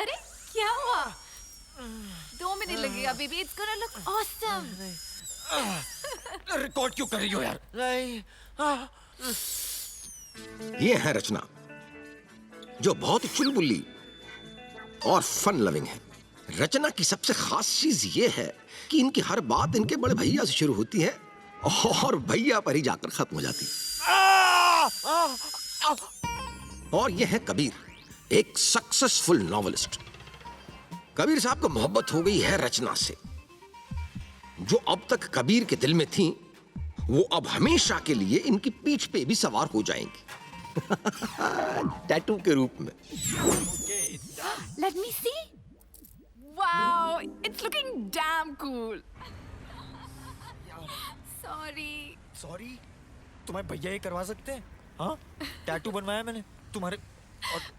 अरे क्या हुआ? 2 मिनट लगेगा baby, it's gonna look awesome. Record क्यों कर रही हो यार? नहीं। ये है रचना, जो बहुत ही चुलबुली और फन लविंग है। रचना की सबसे खास चीज ये है कि इनकी हर बात इनके बड़े भैया से शुरू होती है और भैया पर ही जाकर खत्म हो जाती है। और यह है कबीर, एक सक्सेसफुल नॉवेलिस्ट। कबीर साहब को मोहब्बत हो गई है रचना से। जो अब तक कबीर के दिल में थी, वो अब हमेशा के लिए इनकी पीठ पे भी सवार हो जाएंगी। टैटू के रूप में। Let me see. Wow, it's looking damn cool. Sorry. Sorry, तुम्हारे भैया ये करवा सकते हैं? हाँ, टैटू बनवाया मैंने तुम्हारे।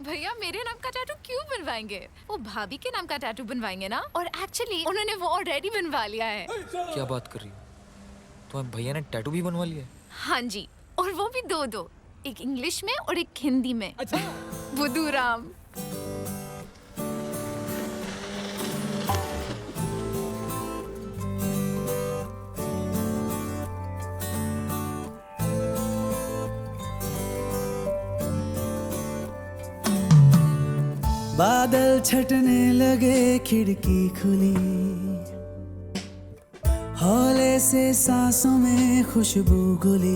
भैया मेरे नाम का टैटू क्यों बनवाएंगे? वो भाभी के नाम का टैटू बनवाएंगे ना। और एक्चुअली उन्होंने वो ऑलरेडी बनवा लिया है। क्या बात कर रही हो? तुम्हारे भैया ने टैटू भी बनवा लिया है? हाँ जी, और वो भी 2-2, एक इंग्लिश में और एक हिंदी में। अच्छा। बुद्धूराम। बादल छटने लगे, खिड़की खुली, हौले से सांसों में खुशबू घुली,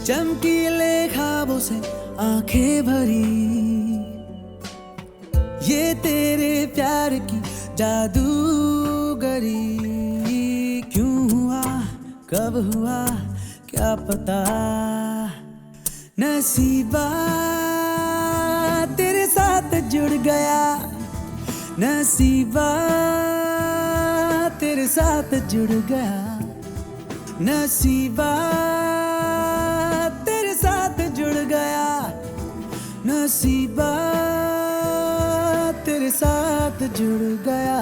चमकीले ख्वाबों से आंखें भरी, ये तेरे प्यार की जादूगरी। क्यों हुआ, कब हुआ, क्या पता, नसीबा तेरे साथ जुड़ गया, नसीबा तेरे साथ जुड़ गया, नसीबा तेरे साथ जुड़ गया, नसीबा तेरे साथ जुड़ गया।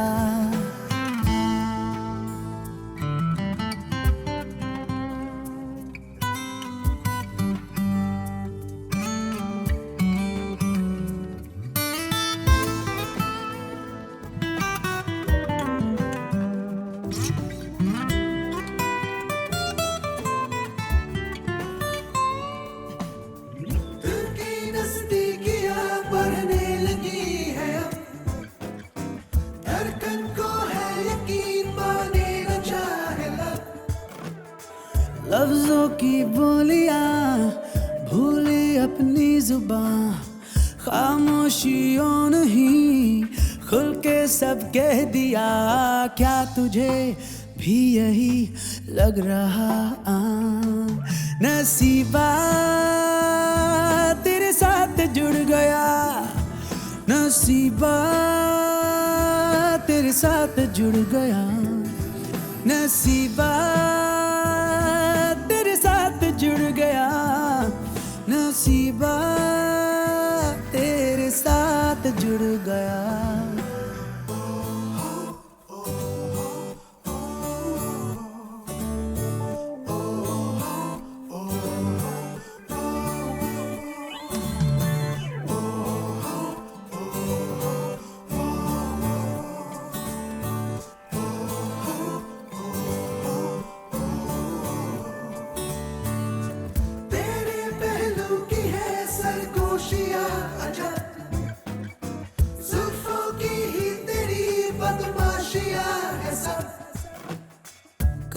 लफ्जों की बोलियां भूली अपनी जुबान, खामोशियों नहीं खुल के सब कह दिया। क्या तुझे भी यही लग रहा? नसीबा तेरे साथ जुड़ गया, नसीबा तेरे साथ जुड़ गया, नसीबा तेरे साथ जुड़ गया, नसीबा तेरे साथ जुड़ गया।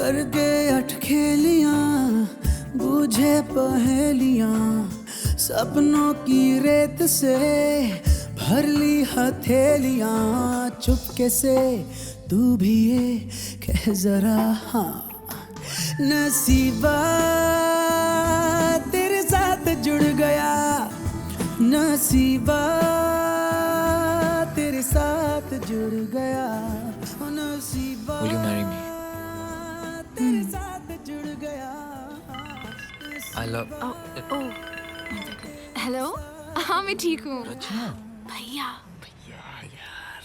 करके अटखेलियां बूझे पहेलियां, सपनों की रेत से भर ली हथेलियां। चुपके से तू भी ये कह जरा, हाँ, नसीबा तेरे साथ जुड़ गया, नसीबा तेरे साथ जुड़ गया, नसीबा Will you marry me? तेरे साथ जुड़ गया। I love. हेलो, हाँ मैं ठीक हूँ। रचना। भैया। भैया यार।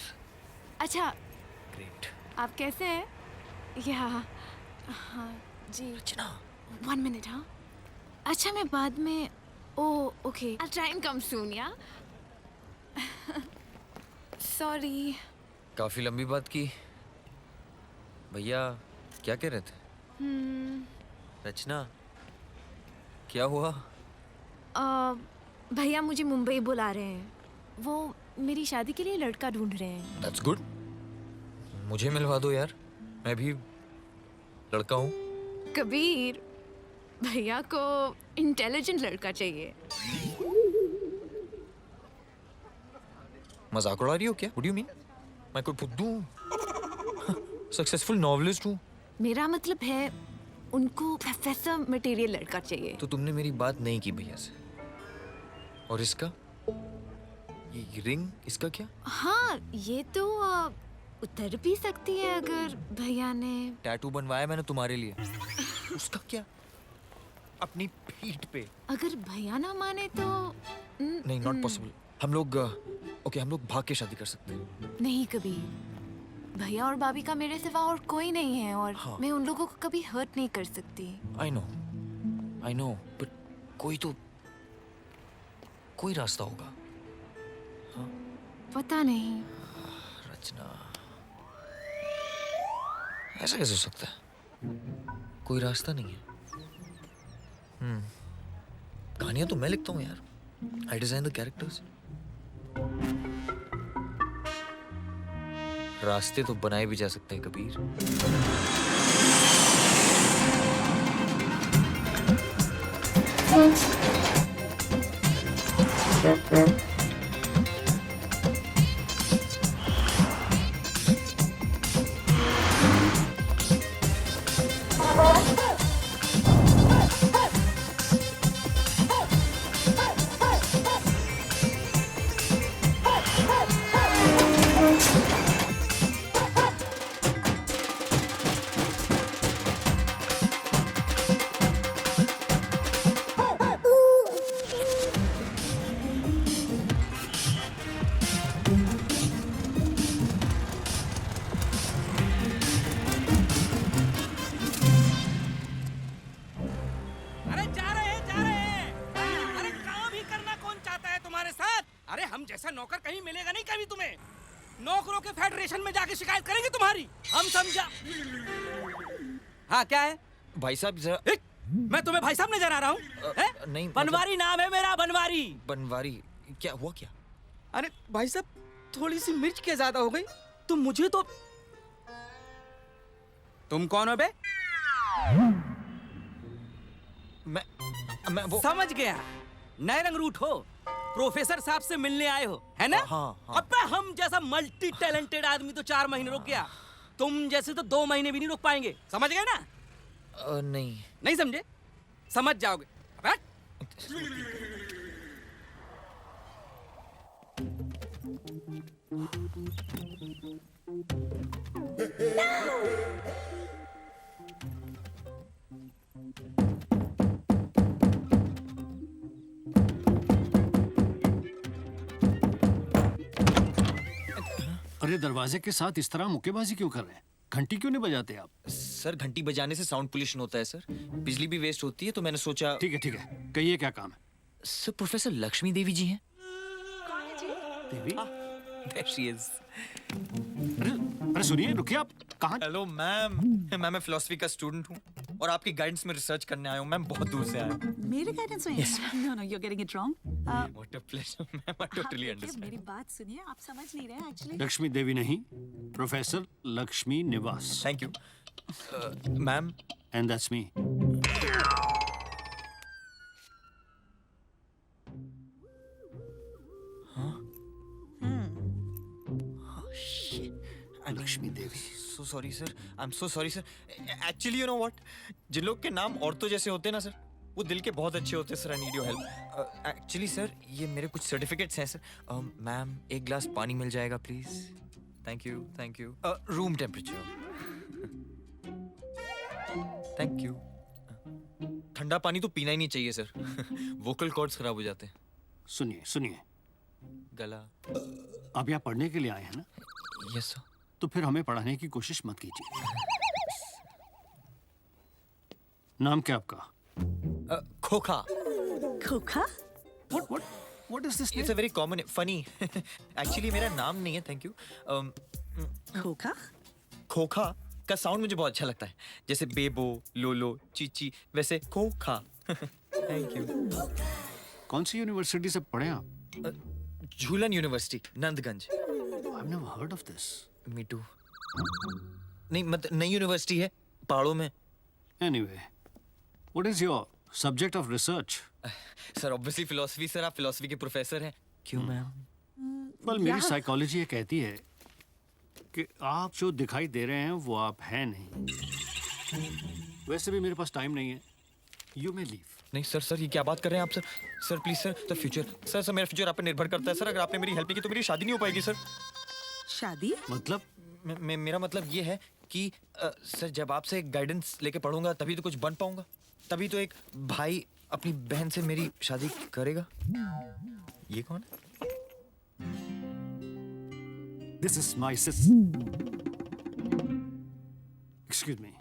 अच्छा, Great. आप कैसे हैं? या हाँ जी। रचना। 1 मिनट। हाँ अच्छा, मैं बाद में। Okay, I'll try and come soon, yeah? Sorry. काफी लंबी बात की। भैया क्या कह रहे थे? रचना क्या हुआ? भैया मुझे मुंबई बुला रहे हैं। वो मेरी शादी के लिए लड़का ढूंढ रहे हैं। That's good. मुझे मिलवा दो यार, मैं भी लड़का हूँ। कबीर, भैया को इंटेलिजेंट लड़का चाहिए। मजाक उड़ा रही हो क्या? What do you mean? मैं कोई फुद्दू हूँ? सक्सेसफुल नॉवेलिस्ट हूँ। मेरा मतलब है उनको प्रोफेसर मटेरियल लड़का चाहिए। तो तुमने मेरी बात नहीं की भैया से। और इसका ये रिंग, इसका क्या? हाँ, ये तो उतर भी सकती है अगर भैया ने। टैटू बनवाया मैंने तुम्हारे लिए। उसका क्या? अपनी पीठ पे। अगर भैया ना माने तो नहीं, नॉट पॉसिबल। हम लोग हम लोग भाग के शादी कर सकते हैं। नहीं कभी। भैया और भाभी का मेरे सिवा और कोई नहीं है और हाँ। मैं उन लोगों को कभी हर्ट नहीं कर सकती। आई नो, बट कोई रास्ता होगा। पता नहीं। रचना, ऐसा कैसे हो सकता है? कोई रास्ता नहीं है। कहानियां तो मैं लिखता हूँ यार। आई डिजाइन द कैरेक्टर्स। रास्ते तो बनाए भी जा सकते हैं कबीर। अरे जा रहे हैं। अरे काम ही करना कौन चाहता है तुम्हारे साथ? अरे हम जैसा नौकर कहीं मिलेगा नहीं कभी तुम्हें। नौकरों के फेडरेशन में जाके शिकायत करेंगे तुम्हारी। हम समझा। हाँ क्या है? भाई साहब जरा। मैं तुम्हें भाई साहब नजर आ रहा हूँ? नहीं, बनवारी नाम है मेरा, बनवारी। बनवारी क्या हुआ क्या? अरे भाई साहब, थोड़ी सी मिर्च क्या ज्यादा हो गई तो मुझे तो। तुम कौन हो बे? मैं वो समझ गया, नए रंग रूट हो, प्रोफेसर साहब से मिलने आए हो, है ना? हाँ। अबे हम जैसा मल्टी टैलेंटेड आदमी तो 4 महीने रुक गया, तुम जैसे तो 2 महीने भी नहीं रुक पाएंगे। समझ गए ना? नहीं समझे? समझ जाओगे। बैठ। अरे दरवाजे के साथ इस तरह मुक्केबाजी क्यों कर रहे हैं? घंटी क्यों नहीं बजाते आप? सर, घंटी बजाने से साउंड पोल्यूशन होता है सर। बिजली भी वेस्ट होती है, तो मैंने सोचा। ठीक है, कहिए क्या काम है? सर, प्रोफेसर लक्ष्मी देवी जी हैं। देवी? There she is. अरे सुनिए, रुकिए आप। कहाँ? Hello ma'am. मैं फिलोसफी का स्टूडेंट हूँ और आपकी गाइडेंस में रिसर्च करने आया हूँ। मैम बहुत दूर से आया हूँ। मेरे गाइडेंस में? No, you're getting it wrong. What a pleasure, ma'am. I totally understand. मेरी बात सुनिए, आप समझ नहीं रहे एक्चुअली। लक्ष्मी देवी नहीं, प्रोफेसर लक्ष्मी निवास। Thank you ma'am. And that's me. Lakshmi Devi. So sorry sir, I'm so sorry sir. Actually you know what? जिन लोग के नाम औरतों जैसे होते हैं ना सर, वो दिल के बहुत अच्छे होते हैं sir. I need your help. Actually sir, ये मेरे कुछ सर्टिफिकेट्स हैं सर। मैम, एक गिलास पानी मिल जाएगा please? Thank you. Room temperature. Thank you. ठंडा पानी तो पीना ही नहीं चाहिए सर। वोकल कॉर्ड्स खराब हो जाते हैं। सुनिए, गला। आप यहाँ पढ़ने के लिए आए हैं ना? Yes sir. तो फिर हमें पढ़ाने की कोशिश मत कीजिए। नाम क्या आपका? खोखा। खोखा? What? What is this it's a name? Very common funny actually मेरा नाम नहीं है, थैंक यू. खोखा? खोखा का साउंड मुझे बहुत अच्छा लगता है, जैसे बेबो, लोलो, चीची, वैसे खोखा. Thank you. कौन सी यूनिवर्सिटी से पढ़े आप? Jhulan university, Nandganj. I've never heard of this. Me too. नहीं मतलब नई यूनिवर्सिटी है पहाड़ों में. Anyway, what is your subject of research? Sir obviously philosophy. Sir आप फिलोसफी के प्रोफेसर हैं. क्यों मैम? Well, मेरी साइकोलॉजी ये कहती है कि आप जो दिखाई दे रहे हैं वो आप हैं नहीं. वैसे भी मेरे पास टाइम नहीं है. You may leave. नहीं सर ये क्या बात कर रहे हैं आप? Sir please sir. The future sir मेरा फ्यूचर आप पे निर्भर करता है सर. अगर आपने मेरी हेल्प नहीं की तो मेरी शादी नहीं हो पाएगी सर. शादी? मतलब मेरा मतलब ये है कि सर जब आपसे गाइडेंस लेके पढ़ूंगा तभी तो कुछ बन पाऊंगा. तभी तो एक भाई अपनी बहन से मेरी शादी करेगा. ये कौन है? this is my sister. Excuse me.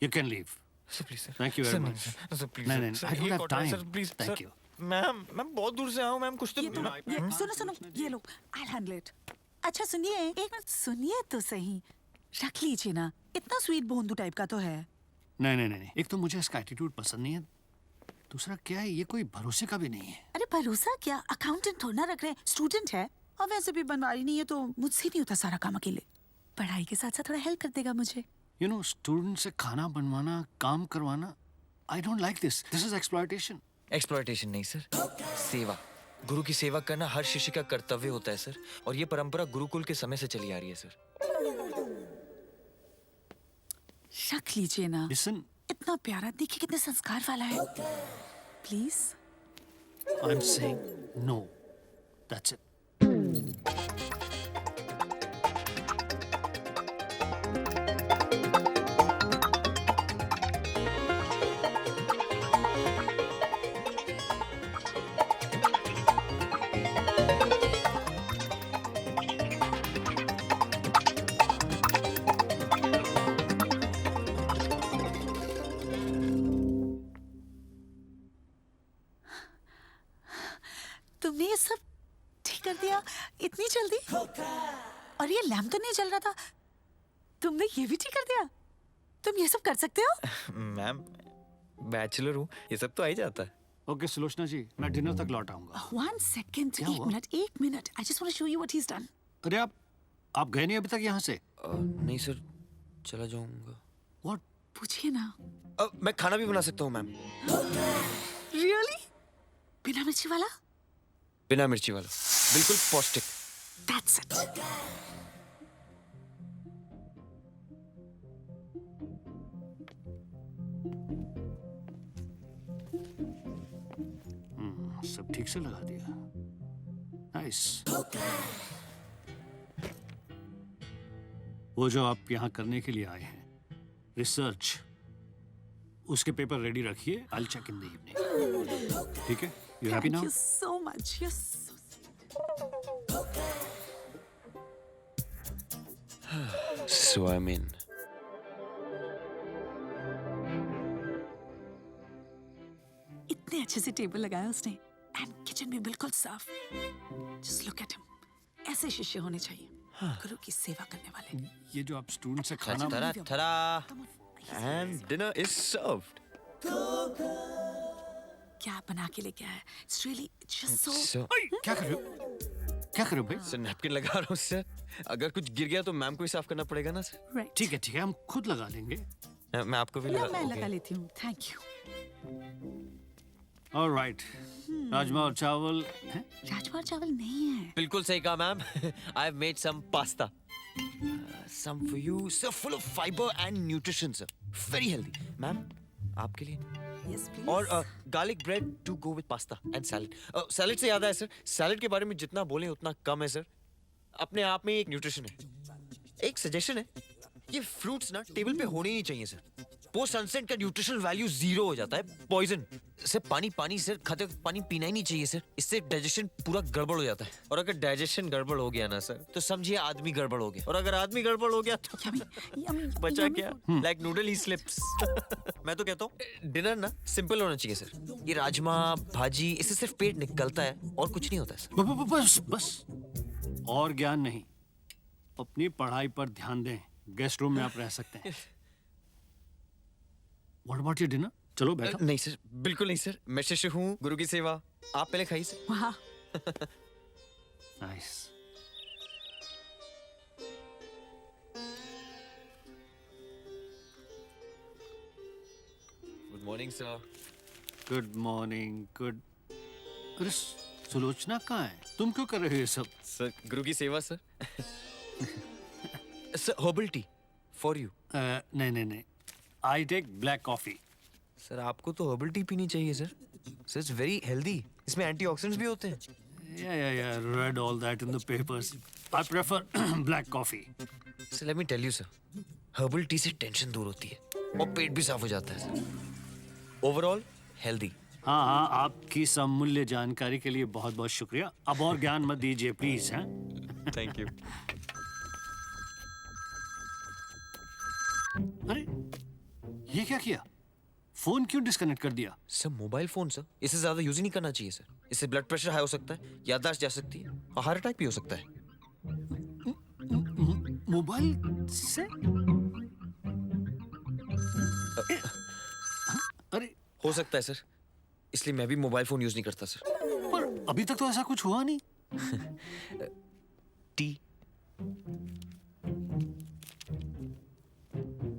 You can leave. Sir please sir. Thank you very much. Sir please. नहीं, I don't have time. Sir please. Thank you. Ma'am बहुत दूर से आया हूँ मैम. कुछ तो ये सुनो सुनो, ये लो, I'll handle it. अच्छा सुनिए, एक मिनट सुनिए तो सही. रख लीजिए ना, इतना स्वीट बोंदू टाइप का तो है. नहीं. एक तो मुझे इसका एटीट्यूड पसंद नहीं है. दूसरा क्या है, ये कोई भरोसे का भी नहीं है. अरे भरोसा क्या, अकाउंटेंट थोड़ा ना रख रहे हैं, स्टूडेंट है. और वैसे भी बनवारी नहीं है तो मुझसे नहीं होता सारा काम अकेले. पढ़ाई के साथ साथ थोड़ा हेल्प कर देगा मुझे. You know, स्टूडेंट से खाना बनवाना, काम करवाना, I don't like this. This is exploitation. Exploitation नहीं सर, सेवा. गुरु की सेवा करना हर शिष्य का कर्तव्य होता है सर. और ये परंपरा गुरुकुल के समय से चली आ रही है सर. रख लीजिए ना. Listen, इतना प्यारा, देखिए कितने संस्कार वाला है. Please. I'm saying no. That's it. तुमने ये सब ठीक कर दिया इतनी जल्दी? और ये लैम्प तो नहीं जल रहा था, तुमने ये भी ठीक कर दिया? तुम ये सब कर सकते हो? मैम बैचलर हूँ, ये सब तो आ ही जाता है. Okay, सुलोचना जी, मैं डिनर तक लौट आऊंगा. 1 second, क्या एक हुआ? Minute. I just want to show you what he's done. अरे आप गए नहीं अभी तक यहाँ से? नहीं सर, चला जाऊंगा. What? पूछिए ना. मैं खाना भी बना सकता हूँ मैम. Really? बिना मिर्ची वाला? बिना मिर्ची वाला, बिल्कुल पौष्टिक. That's it. सब ठीक से लगा दिया. Nice. वो जो आप यहाँ करने के लिए आए हैं, रिसर्च, उसके पेपर रेडी रखिए. I'll check in the evening. ठीक है? You happy now? Thank you so much. You're so So I'm in. इतने अच्छे से टेबल लगाया उसने, एंड किचन भी बिल्कुल साफ. Just look at him. ऐसे शिष्य होने चाहिए, गुरु की सेवा करने वाले. ये जो आप स्टूडेंट से खाना Ta-da. And dinner is served. क्या बना के लेके आया? It's really just so. So, क्या कर रहे हो? क्या कर रहे हो भाई? सर नैपकिन लगा रहा हूँ सर. अगर कुछ गिर गया तो मैम को ही साफ करना पड़ेगा ना सर. Right. ठीक है, हम खुद लगा लेंगे. मैं आपको भी मैं लगा. लगा okay. लेती हूँ. Thank you. All right. Rajma और चावल हैं? राजमा और चावल नहीं है. बिल्कुल सही कहा ma'am. I have made some pasta. Some for you, sir, full of fiber and nutrition, sir. Very healthy. Ma'am आपके लिए. Yes, please. और garlic bread to go with pasta and salad. Salad से याद आया सर, सैलेड के बारे में जितना बोले उतना कम है सर. अपने आप में एक न्यूट्रिशन है. एक सजेशन है, ये फ्रूट्स ना टेबल पे होने ही नहीं चाहिए सर. पोस्ट सनसेट का न्यूट्रिशनल वैल्यू 0 हो जाता है, पॉइजन। सर पानी सर, खाते वक्त पानी पीना ही नहीं चाहिए सर, इससे डाइजेशन पूरा गड़बड़ हो जाता है। और अगर डाइजेशन गड़बड़ हो गया ना सर, तो समझिए आदमी गड़बड़ हो गया। और अगर आदमी गड़बड़ हो गया तो बचा क्या? लाइक नूडल ही स्लिप्स। मैं तो कहता हूँ डिनर ना सिंपल होना चाहिए सर। ये राजमा भाजी, इससे सिर्फ पेट निकलता है और कुछ नहीं होता है सर। बस बस, और ज्ञान नहीं, अपनी पढ़ाई पर ध्यान दें। गेस्ट रूम में आप रह सकते हैं। What about your dinner? चलो बैठो। नहीं सर, बिल्कुल नहीं सर, मैं शिष्य हूँ, गुरु की सेवा। आप पहले खाइए सर। वाह, nice. Good morning sir. Good morning. Good. अरे सुलोचना कहाँ है? तुम क्यों कर रहे हो ये सब? सर गुरु की सेवा sir. Sir herbal tea for you. नहीं, I take black coffee. Sir आपको तो हर्बल टी पीनी चाहिए sir. Sir it's very healthy, इसमें एंटीऑक्सीडेंट्स भी होते हैं। Yeah, read all that in the papers. I prefer black coffee. Sir let me tell you sir, herbal tea से tension दूर होती है और पेट भी साफ हो जाता है सर। Overall healthy. हाँ, आपकी इस अमूल्य जानकारी के लिए बहुत बहुत शुक्रिया। अब और ज्ञान मत दीजिए प्लीज। हैं? Thank you. अरे ये क्या किया? फोन क्यों डिस्कनेक्ट कर दिया? सर मोबाइल फोन सर, इसे ज्यादा यूज ही नहीं करना चाहिए सर। इससे ब्लड प्रेशर हाई हो सकता है, याददाश्त जा सकती है और हार्ट अटैक भी हो सकता है। मोबाइल से? अरे हो सकता है सर, इसलिए मैं भी मोबाइल फोन यूज नहीं करता सर। पर अभी तक तो ऐसा कुछ हुआ नहीं। T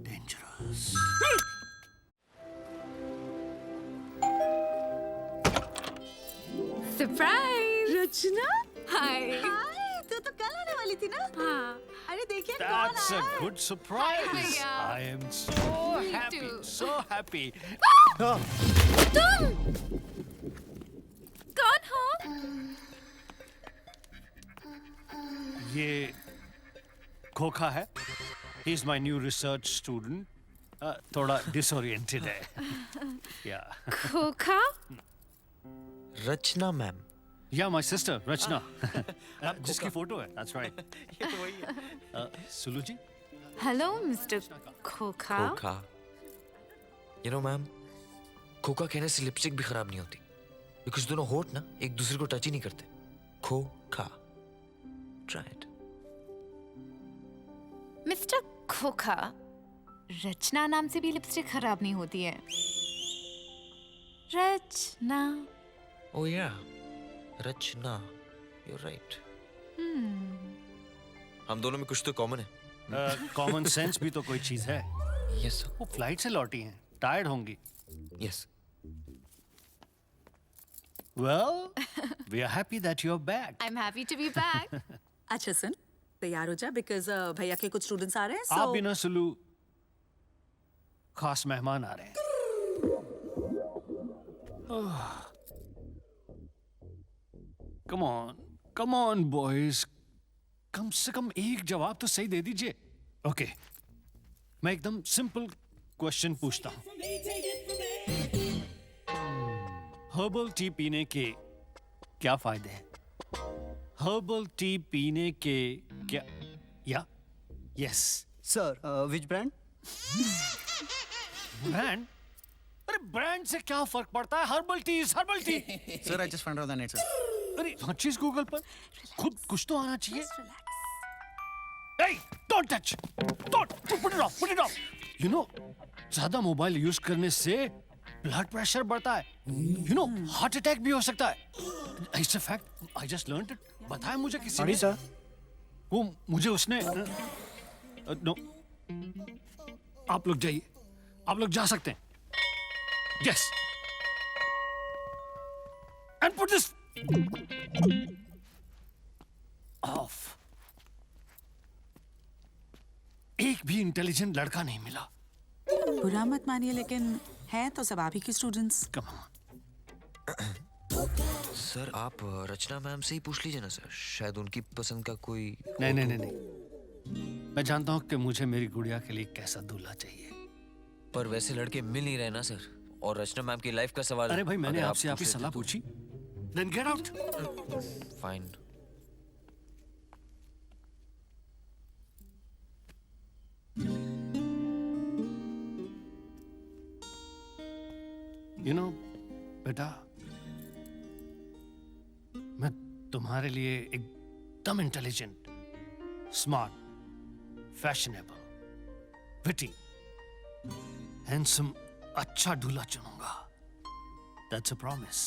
dangerous. सरप्राइज। रचना, हाय। हाय, तू तो कल आने वाली थी ना? हाँ। अरे देखिए कौन That's a आया है। good surprise. भैया। I am so Me happy, too. so happy. कौन हो? ये खोखा है। He's my new research student. थोड़ा disoriented है। Yeah. खोखा? Rachna ma'am. Yeah, my sister, Rachna. जिसकी फोटो है, that's right. ये तो वही है। सुलू जी? हेलो मिस्टर खोखा। खोखा। यू नो मैम, खोखा कहने से लिपस्टिक भी खराब नहीं होती, बिकॉज दोनों होठ ना एक दूसरे को टच ही नहीं करते। खोखा। Try it. मिस्टर खोखा, रचना नाम से भी लिपस्टिक खराब नहीं होती है। रचना। ओह या, रचना। You right. हम दोनों में कुछ तो कॉमन है। कॉमन सेंस भी तो कोई चीज है। यस वो फ्लाइट से लौटी हैं, टायर्ड होंगी। Yes. Well, we are happy that you're back. I'm happy to be back. अच्छा सुन, तैयार हो जा बिकॉज भैया के कुछ स्टूडेंट्स आ रहे हैं। आप भी ना सुलू, खास मेहमान आ रहे हैं। Come on, boys. कम से कम एक जवाब तो सही दे दीजिए। ओके, मैं एकदम सिंपल क्वेश्चन पूछता हूँ। हर्बल टी पीने के क्या फायदे हैं? हर्बल टी पीने के क्या? या yes Sir, which brand? Brand? अरे ब्रांड से क्या फर्क पड़ता है? Herbal tea is herbal tea. Sir, I just found out the net, sir. अरे हर चीज गूगल पर, खुद कुछ तो आना चाहिए। Hey, don't touch! Don't! Put it off! Put it off! You know, ज्यादा मोबाइल यूज करने से ब्लड प्रेशर बढ़ता है। You know, हार्ट अटैक भी हो सकता है। It's a fact. I just learned it. बताया मुझे किसी Sorry, ने। sir. वो मुझे उसने नो, आप लोग जाइए, आप लोग जा सकते हैं। Yes. And put this off. एक भी इंटेलिजेंट लड़का नहीं मिला। बुरा मत मानिए, लेकिन है तो सब आप ही के स्टूडेंट्स। Come on. सर आप रचना मैम से ही पूछ लीजिए ना सर, शायद उनकी पसंद का कोई। नहीं। मैं जानता हूँ कि मुझे मेरी गुड़िया के लिए कैसा दूल्हा चाहिए। पर वैसे लड़के मिल नहीं रहे ना सर, और रचना मैम की लाइफ का सवाल। अरे भाई मैंने अगर आप आपसे आपकी पूछ लेते सलाह तो- पूछी। Then get out. Fine. You know, बेटा, मैं तुम्हारे लिए एकदम intelligent, smart, fashionable, witty, handsome, अच्छा दूल्हा चुनूंगा। That's a promise.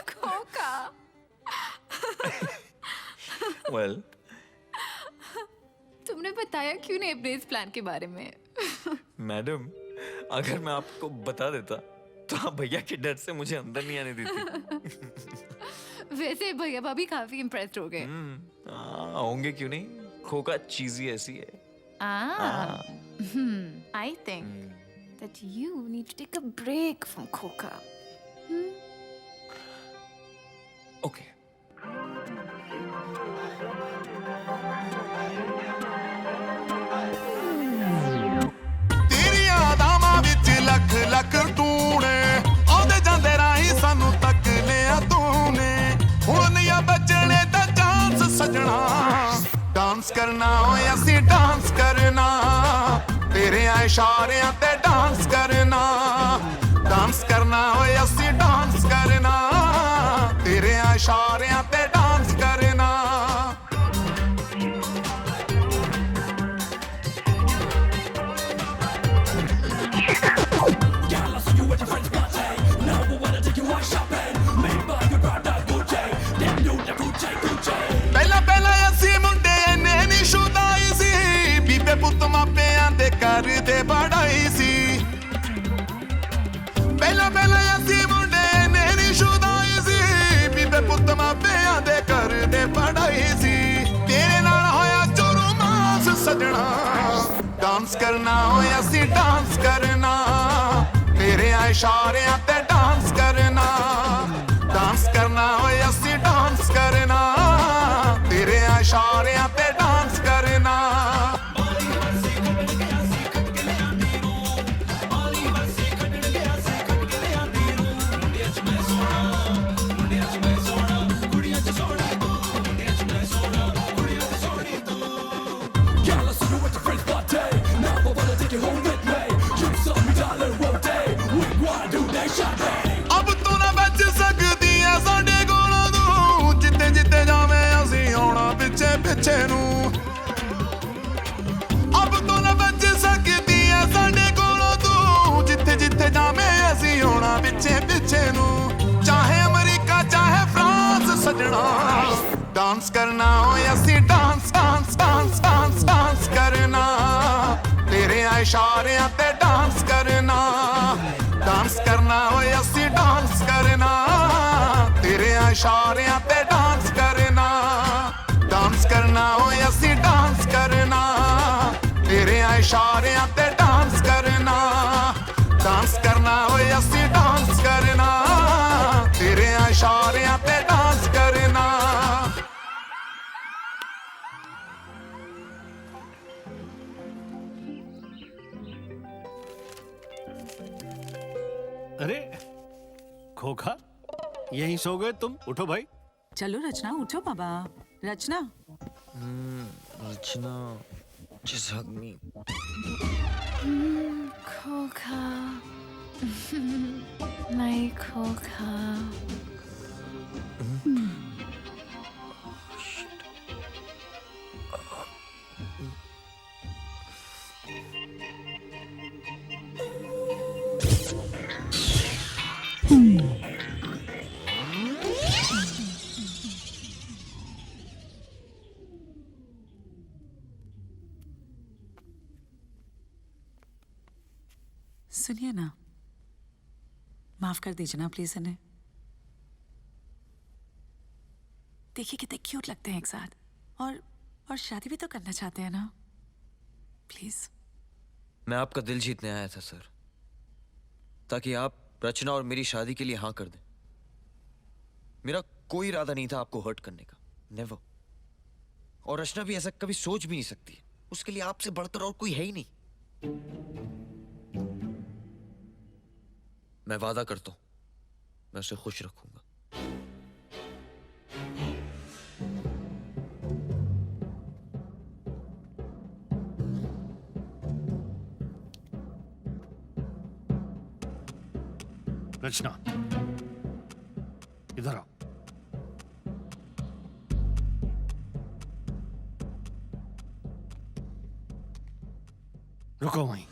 खोका। वेल, तुमने बताया क्यों नहीं अपने इस प्लान के बारे में? मैडम, अगर मैं आपको बता देता तो आप भैया के डर से मुझे अंदर नहीं आने देती। वैसे भैया भाभी काफी इम्प्रेस्ड हो गए। होंगे क्यों नहीं, खोका चीज़ ऐसी है। I think that you need to take a break from Coca. Okay. ਤੇਰੀਆਂ ਅਦਾਵਾਂ ਵਿੱਚ ਲੱਖ ਲੱਖ ਟੂਣੇ ਆਉਂਦੇ ਜਾਂਦੇ ਰਾਹੀਂ ਸਾਨੂੰ ਤੱਕ ਲਿਆ ਤੂੰ ਨੇ ਹੁਣ ਨਹੀਂ ਬਚਣੇ ਦਾ ਚਾਂਸ ਸਜਣਾ ਡਾਂਸ ਕਰਨਾ ਓਏ ਅਸੀਂ ਡਾਂਸ ਕਰਨਾ ਤੇਰੇ ਇਸ਼ਾਰਿਆਂ ਤੇ ਡਾਂਸ ਕਰਨਾ ਡਾਂਸ ਕਰਨਾ ਓਏ ਅਸੀਂ ਡਾਂਸ ਕਰਨਾ ਤੇਰੇ ਇਸ਼ਾਰਿਆਂ ਤੇ ਡਾਂਸ ਕਰਨਾ ਪਹਿਲਾਂ ਪਹਿਲਾਂ ਅਸੀਂ ਮੁੰਡੇ ਇੰਨੇ ਨਹੀਂ ਸ਼ੁਦਾਈ ਸੀ ਬੀਬੇ ਪੁੱਤ ਮਾਪਿਆਂ ਦੇ ਘਰ ਦੇ ਬੜਾਈ ਸੀ ਪਹਿਲਾਂ ਪਹਿਲਾਂ ਅਸੀਂ ਮੁੰਡੇ ਇੰਨੇ ਨਹੀਂ ਸ਼ੁਦਾਈ ਸੀ ਬੀਬੇ ਪੁੱਤ ਮਾਪਿਆਂ ਦੇ ਘਰ ਦੇ ਬੜਾਈ ਸੀ ਤੇਰੇ ਨਾਲ ਹੋਇਆ ਜੋ ਰੋਮਾਂਸ ਸਜਣਾ ਡਾਂਸ ਕਰਨਾ ਓਏ ਅਸੀਂ ਡਾਂਸ ਕਰਨਾ ਤੇਰੇ ਇਸ਼ਾਰਿਆਂ ਤੇ ਡਾਂਸ ਕਰਨਾ ਡਾਂਸ ਕਰਨਾ ਓਏ ਅਸੀਂ ਡਾਂਸ ਕਰਨਾ ਤੇਰੇ ਇਸ਼ਾਰਿਆਂ ਤੇ ਡਾਂਸ ਕਰਨਾ ਅਬ ਤੂੰ ਨਾ ਬਚ ਸਕਦੀ ਐ ਸਾਡੇ ਕੋਲੋਂ ਤੂੰ ਜਿੱਥੇ ਜਿੱਥੇ ਜਾਵੇਂ ਅਸੀਂ ਆਉਣਾ ਪਿੱਛੇ ਪਿੱਛੇ ਨੂੰ ਅਬ ਤੂੰ ਨਾ ਬਚ ਸਕਦੀ ਐ ਸਾਡੇ ਕੋਲੋਂ ਤੂੰ ਜਿੱਥੇ ਜਿੱਥੇ ਜਾਵੇਂ ਅਸੀਂ ਆਉਣਾ ਪਿੱਛੇ ਪਿੱਛੇ ਨੂੰ ਚਾਹੇ ਅਮਰੀਕਾ ਚਾਹੇ ਫਰਾਂਸ ਸਜਣਾ ਡਾਂਸ ਕਰਨਾ ਓਏ ਅਸੀਂ dance dance dance dance dance ਕਰਨਾ ਤੇਰੇ ਇਸ਼ਾਰਿਆਂ ਤੇ ਡਾਂਸ ਕਰਨਾ ਡਾਂਸ ਕਰਨਾ ਓਏ ਅਸੀਂ ਡਾਂਸ ਕਰਨਾ ਤੇਰੇ ਇਸ਼ਾਰਿਆਂ ਤੇ ਡਾਂਸ ਕਰਨਾ ਡਾਂਸ ਕਰਨਾ ਓਏ ਅਸੀਂ ਡਾਂਸ ਕਰਨਾ ਤੇਰੇ ਇਸ਼ਾਰਿਆਂ ਤੇ ਡਾਂਸ ਕਰਨਾ ਡਾਂਸ ਕਰਨਾ ਓਏ ਅਸੀਂ ਡਾਂਸ ਕਰਨਾ ਤੇਰੇ ਇਸ਼ਾਰਿਆਂ ਤੇ ਡਾਂਸ ਕਰਨਾ अरे खोखा, यहीं सो गए तुम? उठो भाई। चलो रचना उठो बाबा। रचना रचना, just hug me. Coca. My Coca. सुनिए ना, माफ कर दीजिए ना प्लीज इन्हें। देखिए कितने क्यूट लगते हैं एक साथ, और शादी भी तो करना चाहते हैं ना। प्लीज। मैं आपका दिल जीतने आया था सर, ताकि आप रचना और मेरी शादी के लिए हाँ कर दें। मेरा कोई इरादा नहीं था आपको हर्ट करने का, नेवर। और रचना भी ऐसा कभी सोच भी नहीं सकती। उसके लिए आपसे बढ़कर और कोई है ही नहीं। मैं वादा करता हूं, मैं उसे खुश रखूंगा। रचना, इधर आओ। रुको वहीं।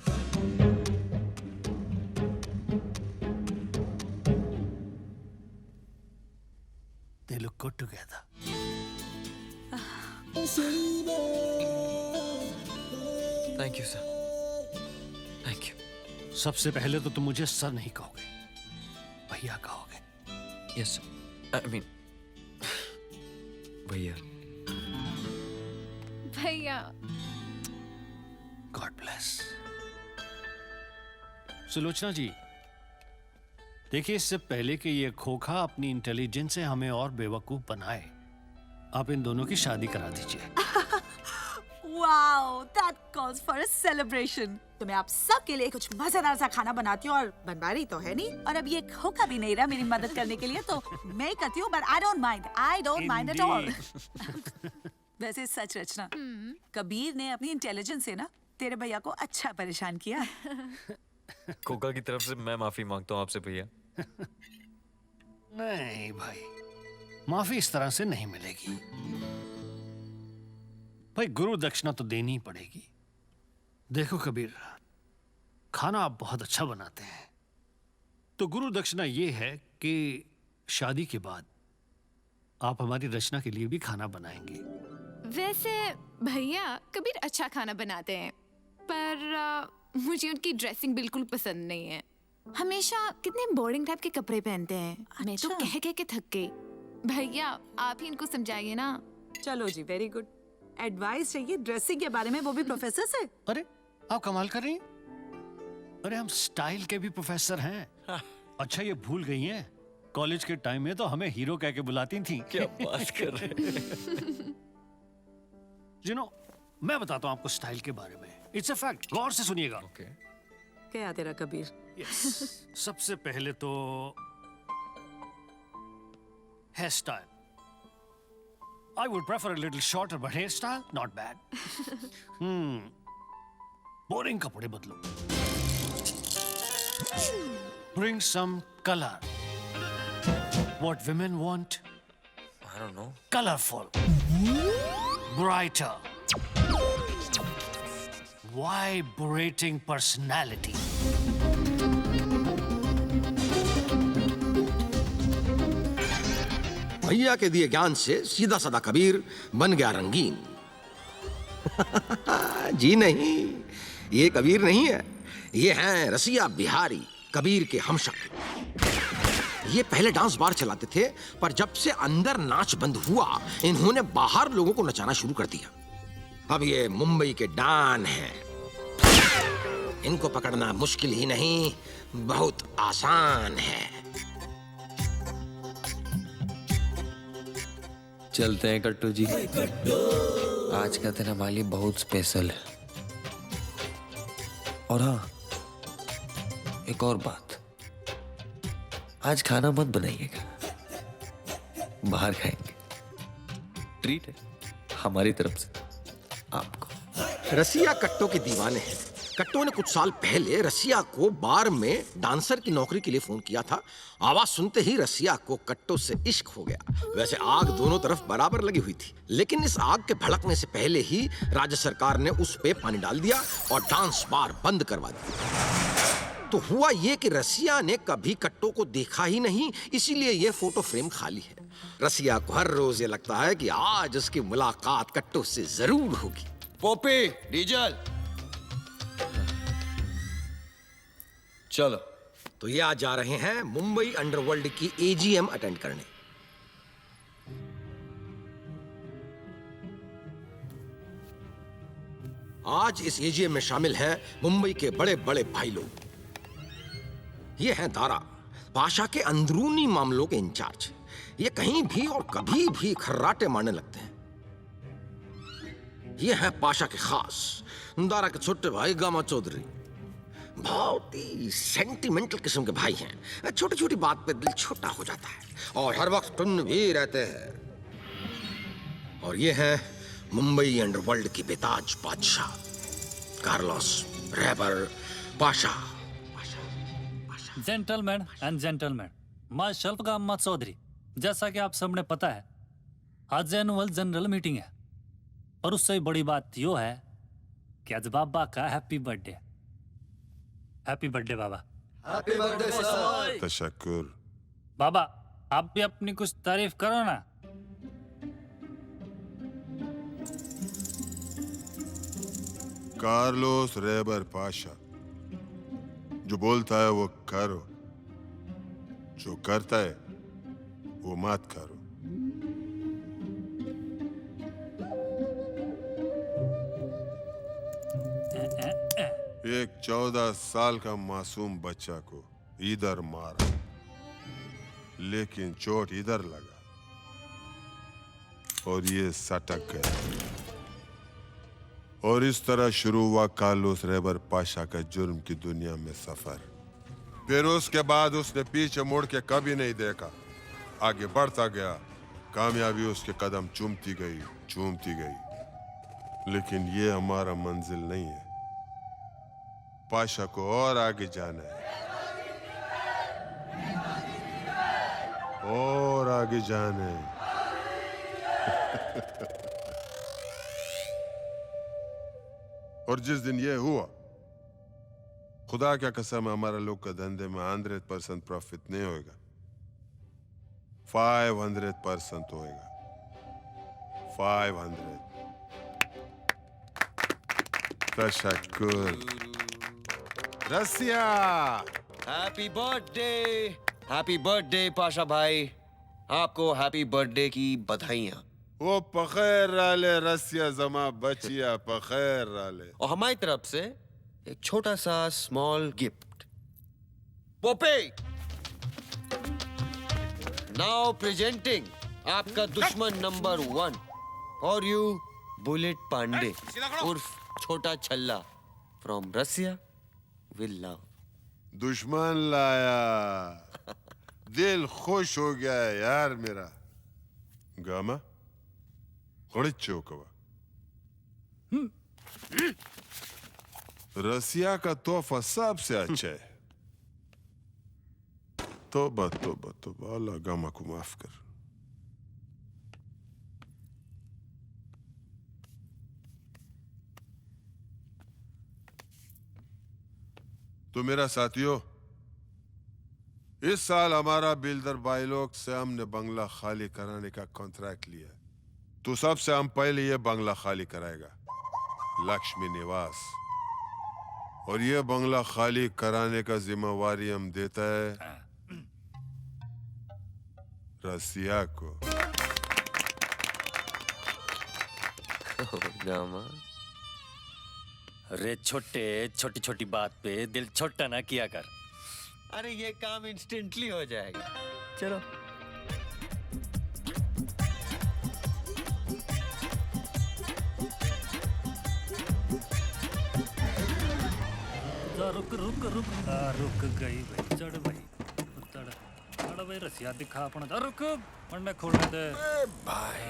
They look good together. Thank you sir, thank you. सबसे पहले तो तुम मुझे सर नहीं कहोगे, भैया कहोगे। यस सर, आई मीन भैया। भैया। God bless. सुलोचना जी, देखिए, इससे पहले कि ये खोखा अपनी इंटेलिजेंस से हमें और बेवकूफ बनाए, आप इन दोनों की शादी करा दीजिए। Wow, that calls for a celebration. तो मैं आप सब के लिए कुछ मजेदार सा खाना बनाती हूँ, और बनवा रही तो है नहीं, और अब ये खोखा भी नहीं रहा मेरी मदद करने के लिए, तो मैं ही करती हूँ, but I don't mind at all. वैसे सच रचना, कबीर ने अपनी इंटेलिजेंस से ना तेरे भैया को अच्छा परेशान किया। खोखा की तरफ से मैं माफी मांगता हूँ आपसे भैया। नहीं भाई, माफी इस तरह से नहीं मिलेगी। भाई, गुरु दक्षिणा तो देनी ही पड़ेगी। देखो कबीर, खाना आप बहुत अच्छा बनाते हैं, तो गुरु दक्षिणा ये है कि शादी के बाद आप हमारी रचना के लिए भी खाना बनाएंगे। वैसे भैया कबीर अच्छा खाना बनाते हैं, पर मुझे उनकी ड्रेसिंग बिल्कुल पसंद नहीं है। हमेशा कितने बोरिंग टाइप के कपड़े पहनते हैं। मैं तो कह के थक गई। भैया आप ही इनको समझाइए ना। चलो जी, वेरी गुड। एडवाइस चाहिए ड्रेसिंग के बारे में, वो भी प्रोफेसर से। अरे आप कमाल कर रही हैं। अरे हम स्टाइल के भी प्रोफेसर हैं। अच्छा, ये भूल गई हैं, कॉलेज के टाइम में तो हमें हीरो कह के बुलाती थी। क्या बात कर रहे हैं। You know, मैं बताता हूँ आपको स्टाइल के बारे में। इट्स अ फैक्ट, गौर से सुनिएगा। क्या तेरा कबीर? यस। सबसे पहले तो hair style. I would prefer a little shorter, but hairstyle not bad. Boring कपड़े बदलो। Bring some color. What women want? I don't know. Colorful. Brighter. Vibrating personality. भैया के दिए ज्ञान से सीधा साधा कबीर बन गया रंगीन। जी नहीं, ये कबीर नहीं है, ये हैं रसिया बिहारी, कबीर के हमशक्ल। ये पहले डांस बार चलाते थे, पर जब से अंदर नाच बंद हुआ, इन्होंने बाहर लोगों को नचाना शुरू कर दिया। अब ये मुंबई के डॉन हैं। इनको पकड़ना मुश्किल ही नहीं, बहुत आसान है। चलते हैं कट्टू जी। आज का दिन हमारे लिए बहुत स्पेशल है। और हाँ, एक और बात, आज खाना मत बनाइएगा, बाहर खाएंगे। ट्रीट है हमारी तरफ से आपको। रसिया कट्टो के दीवाने हैं। कट्टो ने कुछ साल पहले रसिया को बार में डांसर की नौकरी के लिए फोन किया था। आवाज सुनते ही रसिया को कट्टो से इश्क हो गया। वैसे आग दोनों तरफ बराबर लगी हुई थी, लेकिन इस आग के भड़कने से पहले ही राज्य सरकार ने उस पे पानी डाल दिया और डांस बार बंद करवा दिया। तो हुआ ये कि रसिया ने कभी कट्टो को देखा ही नहीं, इसीलिए ये फोटो फ्रेम खाली है। रसिया को हर रोज ये लगता है कि आज उसकी मुलाकात कट्टो से जरूर होगी। पोपी, डीजल, चलो। तो ये आज जा रहे हैं मुंबई अंडरवर्ल्ड की AGM अटेंड करने। आज इस एजीएम में शामिल हैं मुंबई के बड़े बड़े भाई लोग। ये हैं दारा, पाशा के अंदरूनी मामलों के इंचार्ज। ये कहीं भी और कभी भी खर्राटे मारने लगते हैं। ये हैं पाशा के खास, दारा के छोटे भाई गामा चौधरी। बहुत ही सेंटिमेंटल किस्म के भाई हैं। छोटी छोटी बात पे दिल छोटा हो जाता है और हर वक्त टुन्न भी रहते हैं। और ये हैं मुंबई अंडरवर्ल्ड की बेताज बादशाह, कार्लोस रेबर Pasha. Gentleman and gentleman, myself Gama Chaudhary. जैसा कि आप सबने पता है, आज एनुअल जनरल मीटिंग है और उससे बड़ी बात यो है कि आज बाबा का हैप्पी बर्थडे। हैप्पी बर्थडे बाबा। Happy birthday sir. तशक्कुर। बाबा आप भी अपनी कुछ तारीफ करो ना। कार्लोस रेबर पाशा, जो बोलता है वो करो, जो करता है वो मत करो। एक 14 साल का मासूम बच्चा को इधर मारा, लेकिन चोट इधर लगा और ये सटक गया। और इस तरह शुरू हुआ कार्लोस रेबर पाशा का जुर्म की दुनिया में सफर। फिर उसके बाद उसने पीछे मुड़ के कभी नहीं देखा, आगे बढ़ता गया। कामयाबी उसके कदम चूमती गई। लेकिन ये हमारा मंजिल नहीं है, पाशा को और आगे जाना है, और आगे जाना है। और जिस दिन ये हुआ, खुदा क्या कसम, हमारा लोग का धंधे में 100% प्रॉफिट नहीं होगा, 500% होएगा। 500। तशक्कुर। रसिया। हैप्पी बर्थडे पाशा भाई। आपको हैप्पी बर्थडे की बधाइयाँ। वो पखैर राले रसिया जमा बचिया पखैर राले। और हमारी तरफ से एक छोटा सा small gift. Popeye, now presenting आपका दुश्मन number 1 for you, bullet Pandey उर्फ छोटा छल्ला फ्रॉम रसिया विद लव। दुश्मन लाया, दिल खुश हो गया है यार मेरा। गामा चौकवा, रसिया का तोहफा सबसे अच्छा है। तोबा तोबा तोबा, अल्लाह गामा को माफ कर। तो मेरा साथियों, इस साल हमारा बिल्डर भाई लोग से हमने बंगला खाली कराने का कॉन्ट्रैक्ट लिया। तो सबसे हम पहले ये बंगला खाली कराएगा, लक्ष्मी निवास। और ये बंगला खाली कराने का जिम्मेवारी हम देता है रसिया को। अरे छोटे, छोटी छोटी बात पे दिल छोटा ना किया कर। अरे ये काम इंस्टेंटली हो जाएगा। चलो। रुक गई भाई, चढ़ भाई, चढ़ भाई, रसिया दिखा अपना। रुक, मंडे खोलने दे भाई।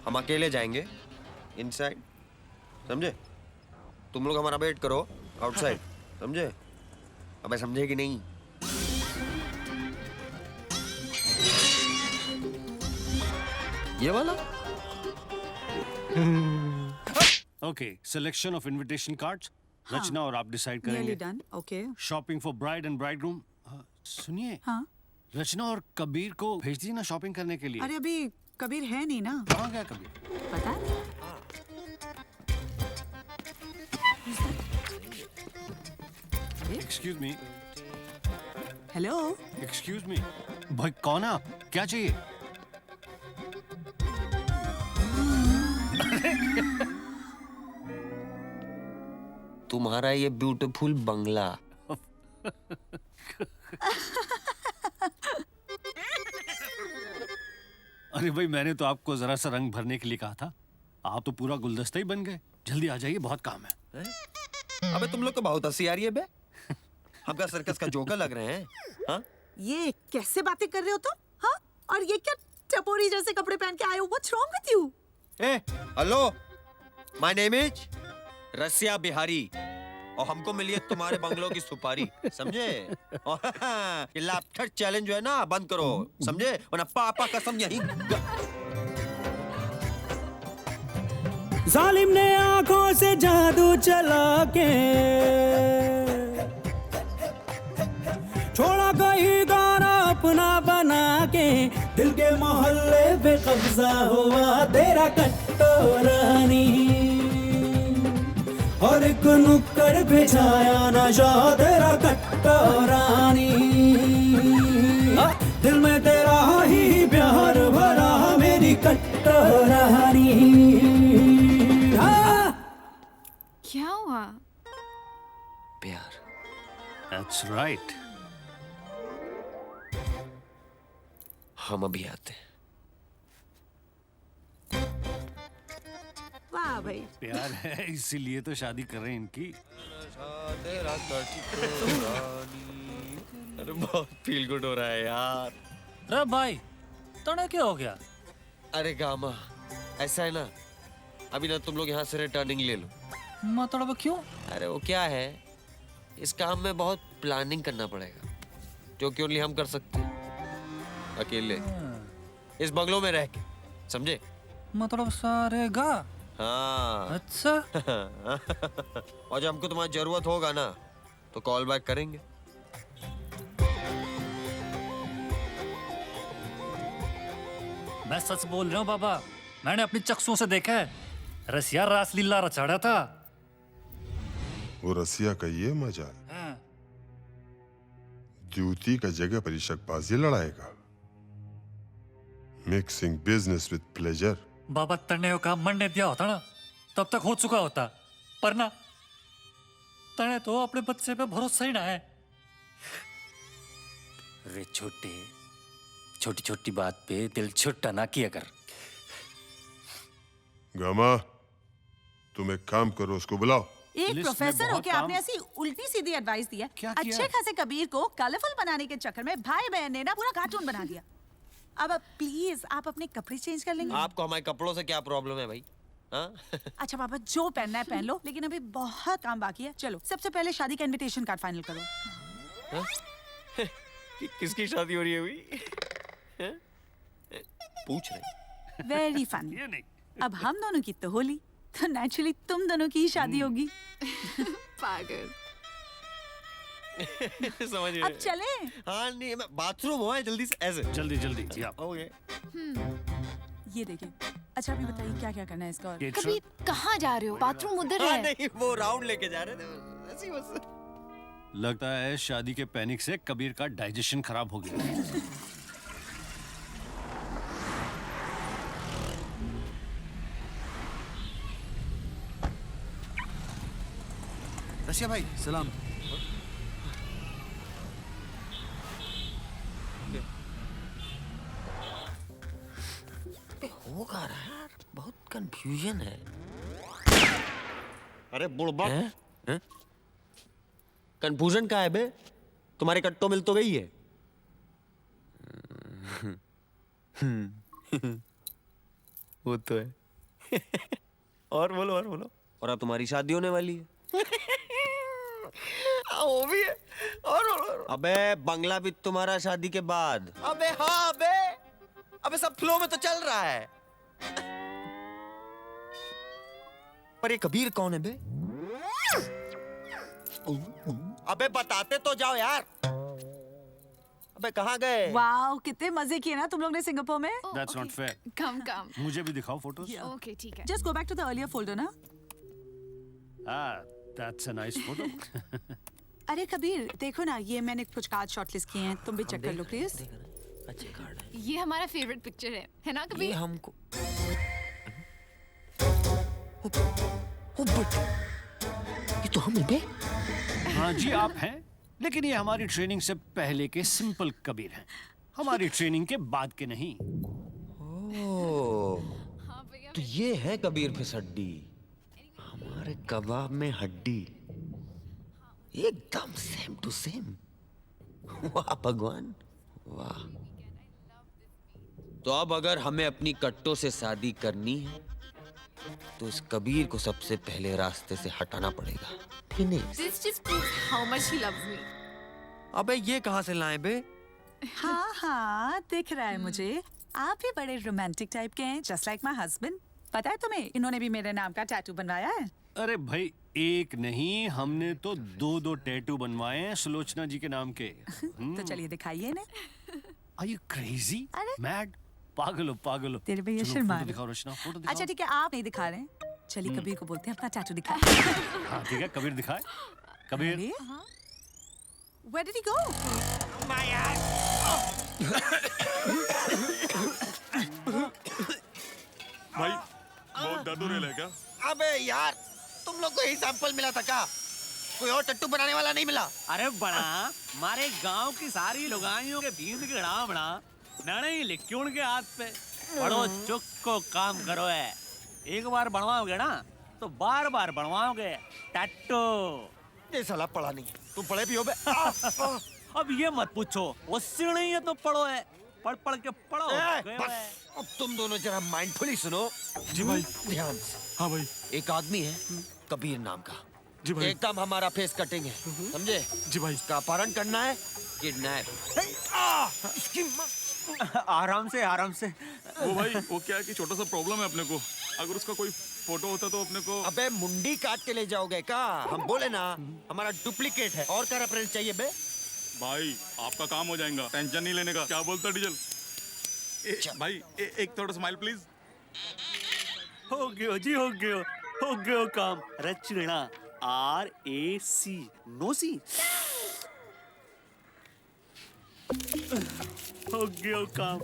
हम अकेले जाएंगे इनसाइड, समझे? तुम लोग हमारा वेट करो आउटसाइड, समझे? अबे समझे कि नहीं? ये वाला? Okay, selection of invitation cards Rachna और आप डिसाइड करेंगे। Done. Okay. Shopping for bride and bridegroom. सुनिए, हाँ? रचना और कबीर को भेज दीजिए ना शॉपिंग करने के लिए। अरे अभी कबीर है नहीं ना। कहाँ गया कबीर? पता नहीं। Excuse me, hello excuse me, भाई कौन है आप? क्या चाहिए? तुम्हारा ये ब्यूटीफुल बंगला। अरे भाई, मैंने तो आपको जरा सा रंग भरने के लिए कहा था, आप तो पूरा गुलदस्ता ही बन गए। जल्दी आ जाइए, बहुत काम है। अबे तुम लोग को बहुत हंसी आ रही है बे। हमका सर्कस का जोकर लग रहे हैं। हाँ? ये कैसे बातें कर रहे हो तुम? हाँ? और ये क्या टपोरी जैसे कपड़े पहन के आए हो? What's wrong with you? ए, hello, my name is Rasiya Bihari और हमको मिली है तुम्हारे बंगलों की सुपारी, समझे? और ये लैपटॉप चैलेंज जो है ना, बंद करो, समझे? वरना पापा कसम यही जालिम ने आंखों से जादू चला के छोड़ा कहीं गाना अपना बना के, दिल के मोहल्ले पे कब्जा हुआ तेरा कटोरानी, और एक नुक्कड़ पे छाया नशा तेरा कटोरानी, दिल में तेरा ही प्यार भरा मेरी कटोरानी। क्या हुआ? प्यार। That's right. हम अभी आते हैं। वाह भाई, प्यार है इसीलिए तो शादी कर रहे हैं इनकी। अरे बहुत फील गुड हो रहा है यार। अरे भाई, तने क्या हो गया? अरे गामा, ऐसा है ना, अभी ना तुम लोग यहाँ से रिटर्निंग ले लो। मतलब क्यों? अरे वो क्या है, इस काम में बहुत प्लानिंग करना पड़ेगा, जो कि ओनली हम कर सकते हैं अकेले, इस बंगलों में रह के, समझे? मतलब सारे गा? हाँ। अच्छा। और जब हमको तुम्हारी जरूरत होगा ना, तो कॉल बैक करेंगे। मैं सच बोल रहा हूँ बाबा, मैंने अपनी चक्षुओं से देखा है, रसिया रासलीला रचाड़ा था। वो रसिया का ये मजाल, ड्यूटी का जगह पर शकबाजी लड़ाएगा। Mixing business with pleasure. बाबा तने का मन ने दिया होता ना, तब तक हो चुका होता, पर ना तने तो अपने बच्चे पे भरोसा ही ना है। रे छोटे, छोटी छोटी बात पे दिल छोटा ना किया कर। गामा, तुम एक काम करो, उसको बुलाओ। एक प्रोफेसर होके आपने ऐसी उल्टी सीधी एडवाइस दी है। अच्छे खासे कबीर को कलरफुल बनाने के चक्कर में भाई बहन ने ना पूरा कार्टून बना दिया। अब प्लीज आप अपने कपड़े चेंज कर लेंगे? आपको हमारे कपड़ों से क्या प्रॉब्लम है भाई? हाँ? अच्छा पापा, जो पहनना है पहन लो, लेकिन अभी बहुत काम बाकी है। चलो सबसे पहले शादी का इनविटेशन कार्ड फाइनल करो। हाँ? किसकी शादी हो रही है अभी? पूछ रहे। Very funny. अब हम दोनों की तो होली, तो नेचुरली तुम दोनों की ही शादी होगी। पागल। समझ रहे? अब चले? हाँ नहीं, मैं बाथरूम हुआ है, जल्दी से ऐसे। जल्दी जल्दी। ओके। ये देखिए। अच्छा अभी बताइए क्या क्या करना है इसका? कभी कहाँ जा रहे हो? बाथरूम उधर है। नहीं, वो राउंड लेके जा रहे थे, ऐसी बस। लगता है शादी के पैनिक से कबीर का डाइजेशन खराब हो गया। रशिया भाई सलाम। हो कहाँ रहा है यार, बहुत कंफ्यूजन है। अरे बुड़बक, कंफ्यूजन कहाँ है बे? तुम्हारे कट्टो मिल तो गई है। वो तो है। और बोलो, और बोलो। और अब तुम्हारी शादी होने वाली है। वो भी है। और अबे बंगला भी तुम्हारा शादी के बाद। अबे हाँ अबे, अबे सब फ्लो में तो चल रहा है। पर ये कबीर कौन है बे? अबे बताते तो जाओ यार। अबे कहाँ गए? वाओ, कितने मजे किए ना तुम लोग ने सिंगापुर में। That's not fair. कम कम। मुझे भी दिखाओ फोटोज। ओके ठीक है। Just go back to the earlier folder ना। Ah, that's a nice photo. अरे कबीर देखो ना, ये मैंने कुछ कार्ड शॉर्टलिस्ट किए हैं, तुम भी चेक कर लो प्लीज। अच्छे कार्ड है ये हमारा फेवरेट पिक्चर है ना ये कबीर? हमको ओ बट ये तो हम हैं बे। हाँ जी आप हैं, लेकिन ये हमारी ट्रेनिंग से पहले के सिंपल कबीर हैं, हमारी ट्रेनिंग के बाद के नहीं। ओह, हाँ भैया। तो ये है कबीर फिस हड्डी, हमारे कबाब में हड्डी, एकदम सेम टू सेम। वाह भगवान वाह। तो अब अगर हमें अपनी कट्टों से शादी करनी है तो इस कबीर को सबसे पहले रास्ते से हटाना पड़ेगा। Finish. This just proves how much he loves me. अबे ये कहाँ से लाए बे? हाँ हाँ दिख रहा है मुझे, आप भी बड़े रोमांटिक टाइप के हैं, जस्ट लाइक माय हस्बैंड। पता है तुम्हें, इन्होंने भी मेरे नाम का टैटू बनवाया है। अरे भाई एक नहीं, हमने तो 2 टैटू बनवाए हैं सुलोचना जी के नाम के। तो चलिए दिखाइए ना। Are you crazy? अरे? Mad? पागल हो पागल हो। तेरे भैया चलो, शर्मा फोटो रहे। दिखाओ रचना, फोटो दिखाओ। अच्छा ठीक है, आप नहीं दिखा रहे हैं, चलिए कबीर को बोलते हैं अपना टैटू दिखा। हाँ ठीक है, कबीर दिखाए। Kabir Where did he go? भाई बहुत दर्द हो रहा है क्या? अबे यार तुम लोग को ही सैंपल मिला था क्या? कोई और टट्टू बनाने वाला नहीं मिला? अरे बड़ा मारे गांव की सारी लुगाइयों के भींद के गड़ा बड़ा नड़े लिखी उनके हाथ पे बड़ो चुक को काम करो है। एक बार बनवाओगे ना तो बार बार बनवाओगे टट्टू। ये साला पढ़ा नहीं, तुम पढ़े भी हो बे। अब ये मत पूछो, उससे नहीं है तो पढ़ो है, पढ़ पढ़ के पढ़ो। बस अब तुम दोनों जरा माइंडफुली सुनो। जी भाई। ध्यान से। हाँ भाई। एक आदमी है कबीर नाम का, जी भाई। एकदम हमारा फेस कटिंग है, समझे? जी भाई। उसका अपहरण करना है, किडनैप। आराम से आराम से। वो भाई वो क्या है कि छोटा सा प्रॉब्लम है अपने को, अगर उसका कोई फोटो होता तो अपने को। अबे मुंडी काट के ले जाओगे का? हम बोले ना हमारा डुप्लीकेट है, और क्या रेफरेंस चाहिए बे? भाई आपका काम हो जाएगा, टेंशन नहीं लेने का। क्या बोलता डीजल? भाई एक थोड़ा स्माइल प्लीज। हो गयो जी, हो गयो काम। रचना RAC नोसी हो गयो काम।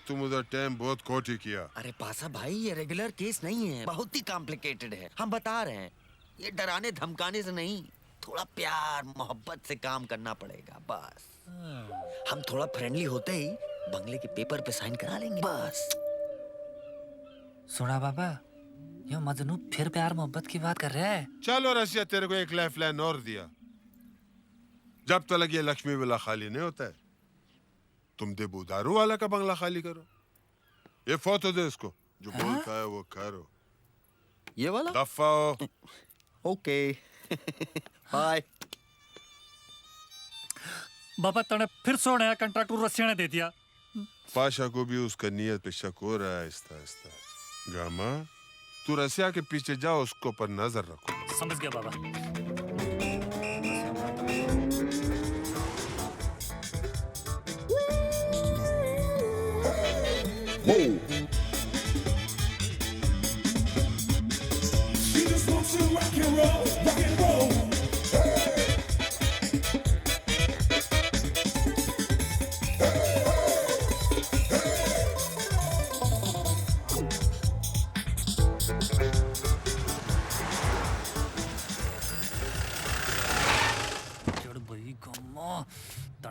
तुम उधर टाइम बहुत खोटी किया। अरे पासा भाई ये रेगुलर केस नहीं है, बहुत ही कॉम्प्लिकेटेड है। हम बता रहे हैं, ये डराने धमकाने से नहीं, थोड़ा प्यार मोहब्बत से काम करना पड़ेगा बस। हम थोड़ा फ्रेंडली होते ही बंगले के पेपर पे साइन करा लेंगे बस। सुना बाबा, ये मजनू फिर प्यार मोहब्बत की बात कर रहा है। चलो रसिया, तेरे को एक लाइफ लाइन और दिया। जब तक ये लक्ष्मी विला खाली नहीं होता है, तुम देबू दारू वाला का बंगला खाली करो। ये फोटो दे इसको, जो बोलता है वो करो। ये वाला? दफा हो। Okay bye. बाबा तने फिर सो नया कंट्रैक्ट रसिया ने दे दिया। पाशा को भी उसका नियत पे शक हो रहा है आहिस्ता आहिस्ता। गामा तू रसिया के पीछे जाओ, उसको पर नजर रखो। समझ गया बाबा।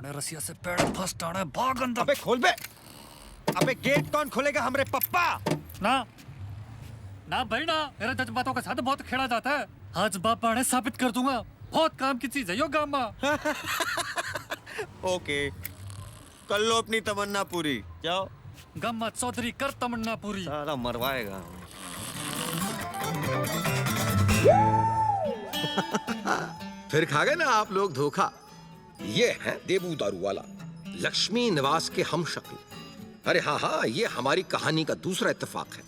रसिया से पेड़ फंस टाणे भाग अंदर। अबे खोल बे। अबे गेट कौन खोलेगा? हमरे पप्पा। ना ना भाई ना, मेरे जज्बातों के साथ बहुत खेला जाता है। आज बापा ने साबित कर दूंगा, बहुत काम की चीज है यो गामा। ओके कर लो अपनी तमन्ना पूरी, जाओ। गामा चौधरी कर तमन्ना पूरी। सारा मरवाएगा। फिर खा गए ना आप लोग धोखा। ये है देबू दारू वाला, लक्ष्मी निवास के हम शक्ल। अरे हाँ हाँ, ये हमारी कहानी का दूसरा इत्तेफाक है।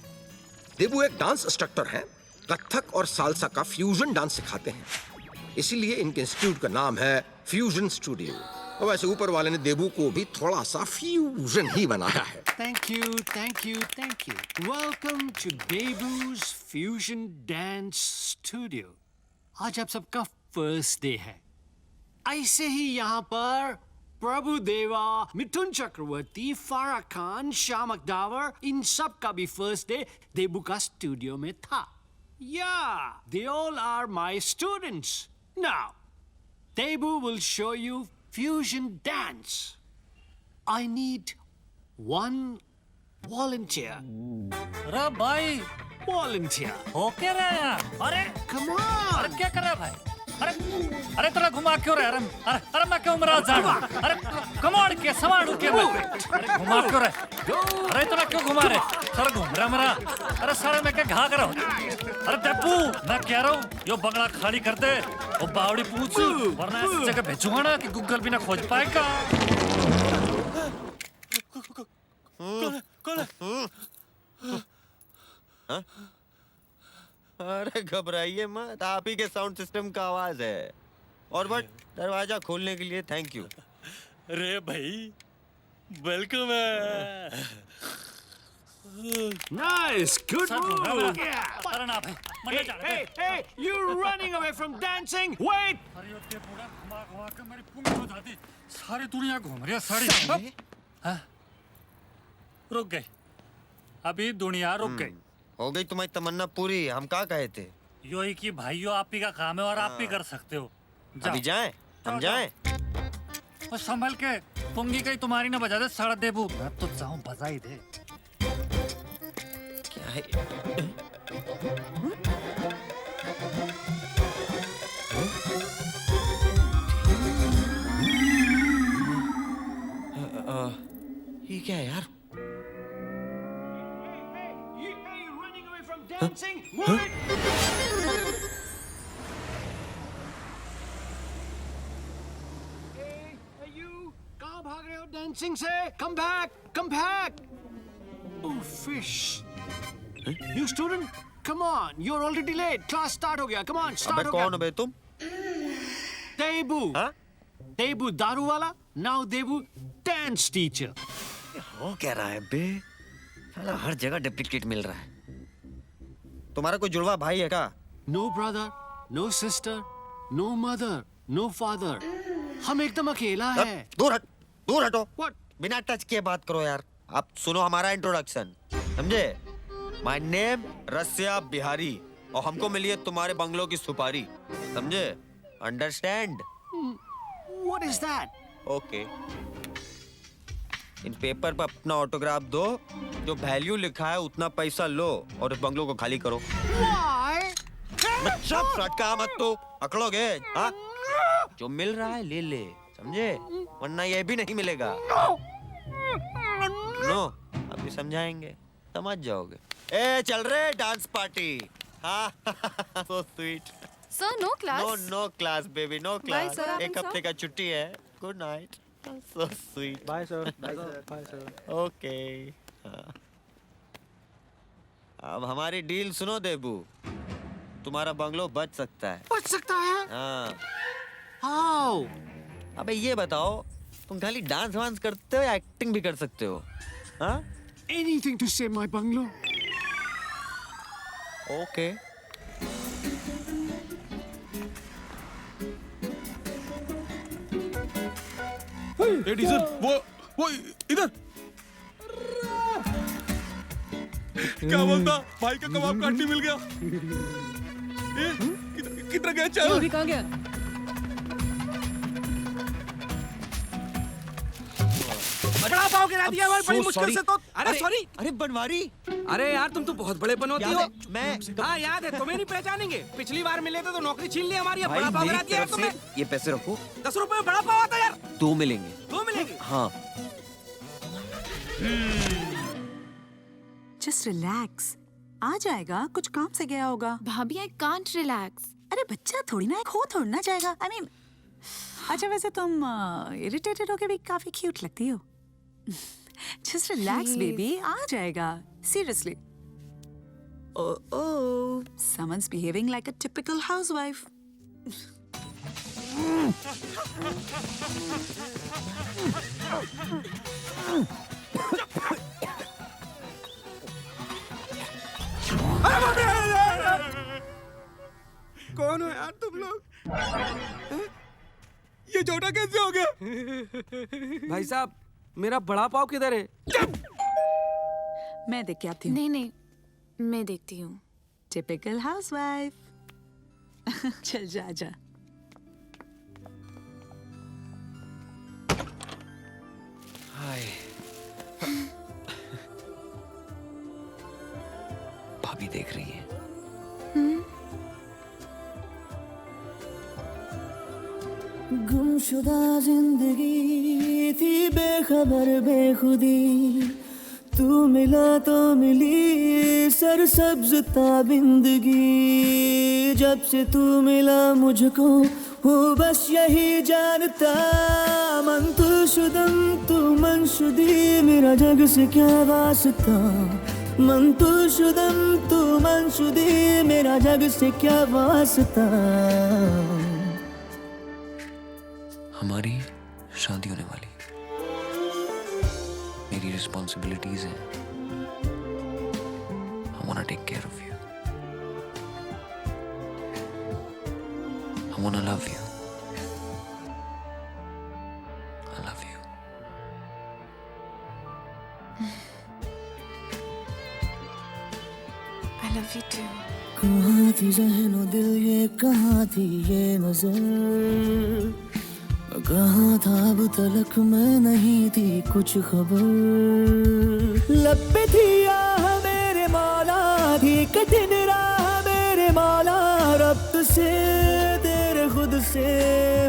देबू एक डांस इंस्ट्रक्टर हैं, कथक और सालसा का फ्यूजन डांस सिखाते हैं, इसीलिए इनके इंस्टीट्यूट का नाम है फ्यूजन स्टूडियो। और वैसे ऊपर वाले ने देबू को भी थोड़ा सा फ्यूजन ही बनाया है। Thank you, thank you, thank you. Welcome to Debu's Fusion Dance Studio. आज आप सबका फर्स्ट डे है। ऐसे ही यहाँ पर प्रभु देवा, मिथुन चक्रवर्ती, फारा खान, श्याम अकदावर, इन सब का भी फर्स्ट डे देबू का स्टूडियो में था। Yeah, they all are my students. Now, Debu will show you fusion dance. I need one volunteer. अरे भाई Volunteer. हो क्या रहा है यार? अरे Come on. अरे क्या कर रहा है भाई? अरे तेरा घुमा क्यों रहा है? अरे मैं क्यों मरा जाऊँ? अरे कमाड़ के समाड़ू के मैं अरे घुमा क्यों रहा है? अरे तेरा क्यों घुमा रहे? सर घूम रहा मेरा। अरे सारे मैं क्या घा कर रहा हूँ? अरे देबू मैं कह रहा हूँ यो बंगला खाली कर दे वो बावड़ी पूछ वरना ऐसी जगह भेजूंगा ना कि गूगल भी ना खोज पाएगा। अरे घबराइए मत, आप ही के साउंड सिस्टम का आवाज है। और बट दरवाजा खोलने के लिए थैंक यू। अरे भाई वेलकम है। Nice, good move. अरे ना भाई मरने जा रहे Hey, hey, you're running away from dancing. Wait. अरे ये पूरा घुमा घुमा के मेरी पुंगी हो जाती। सारी दुनिया घूम रही है सारी। हाँ? रुक गई। अभी दुनिया रुक गई। हो गई तुम्हारी तमन्ना पूरी। हम क्या कहे थे? यो ही कि भाइयों आप ही का काम है और आप ही कर सकते हो। अभी जाएं? हम जाएं? और संभल के पुंगी कहीं तुम्हारी ना बजा दे सड़ देबू। मैं तो जाऊं बजाई दे। क्या है? ये क्या है यार? Dancing. Move it. Hey, you? कहाँ भाग रहे हो dancing से? Come back, come back. Oh, fish. New student, come on. You're already late. Class start हो गया. Come on, start अबे हो गया. कौन है तुम? Debu. हाँ? Debu दारू वाला. Now Debu dance teacher. हो क्या रहा है बे? साला हर जगह डुप्लीकेट मिल रहा है। तुम्हारा कोई जुड़वा भाई है क्या? No brother, no sister, no mother, no father. हम एकदम अकेला है। दूर हट, दूर हटो। What? बिना टच किए बात करो यार। आप सुनो हमारा इंट्रोडक्शन, समझे? माय नेम रसिया बिहारी और हमको मिली है तुम्हारे बंगलों की सुपारी, समझे? Understand? What is that? Okay. In paper पर अपना ऑटोग्राफ दो, जो वैल्यू लिखा है उतना पैसा लो और इस बंगलों को खाली करो। Why? बच्चा फ्रटका मत तो अकड़ोगे, हाँ? जो मिल रहा है ले ले, समझे? वरना ये भी नहीं मिलेगा। नो, अभी समझाएंगे, समझ जाओगे। ए चल रहे डांस पार्टी। हाँ, so sweet. Sir no class. No class baby, no class. sir. एक हफ्ते का छुट्टी है। Good night. So sweet. Bye sir. Bye sir. Bye sir. Okay. हाँ। अब हमारी डील सुनो देबू, तुम्हारा बंगलो बच सकता है। बच सकता है? हाँ। How? अबे ये बताओ, तुम खाली डांस वांस करते हो या एक्टिंग भी कर सकते हो? हाँ? Anything to save my bungalow. Okay. Diesel वो इधर क्या बोलता भाई का कबाब काटनी मिल गया। कितना गया? चल अभी कहाँ गया? बड़ा पाव गिरा दिया भाई बड़ी मुश्किल से तो। अरे सॉरी। अरे बनवारी। अरे यार तुम तो बहुत बड़े बनोती हो। मैं हाँ याद है, तुम्हें नहीं पहचानेंगे। पिछली बार मिले थे तो नौकरी छीन ली हमारी। अब भाई बड़ा पाव गिरा मेरी दिया तरफ तुम्हें। से ये पैसे रखो। 10 रुपए में बड़ा पाव आता यार। 2 मिलेंगे। 2 मिलेंगे? हाँ। Just relax. आ जाएगा, कुछ काम से गया होगा। भाभी आई कांट रिलैक्स। अरे बच्चा थोड़ी ना है, खो थोड़ी ना जाएगा। I mean, अच्छा वैसे तुम इरिटेटेड होके भी काफी क्यूट लगती हो। Just relax, baby. आ जाएगा. Seriously. Oh, someone's behaving like a typical housewife. कौन हो यार तुम लोग? ये छोटा कैसे हो गया? भाई साहब, मेरा बड़ा पाव किधर है? मैं देख के आती हूँ. नहीं, मैं देखती हूँ. Typical housewife. चल जा. हाय. भाभी देख रही है. गुमशुदा जिंदगी थी बेखबर बेखुदी, तू मिला तो मिली सरसब्ज ताबिंदगी. जब से तू मिला मुझको हूँ बस यही जानता, मन तू शुदम तू मनशुदी, मेरा जग से क्या वास्ता. मन तू शुदम तू मनशुदी, मेरा जग से क्या वास्ता. हमारी शादी होने वाली. मेरी रिस्पॉन्सिबिलिटीज हैं. I wanna take care of you. I wanna love you. I love you. I love you too. कहाँ थी ज़हनो दिल ये, कहाँ थी ये नजर, कहाँ था अब तलक मैं नहीं थी कुछ खबर. लब पे थी आह मेरे मौला, थी कठिन राह मेरे मौला, रब्त से तेरे खुद से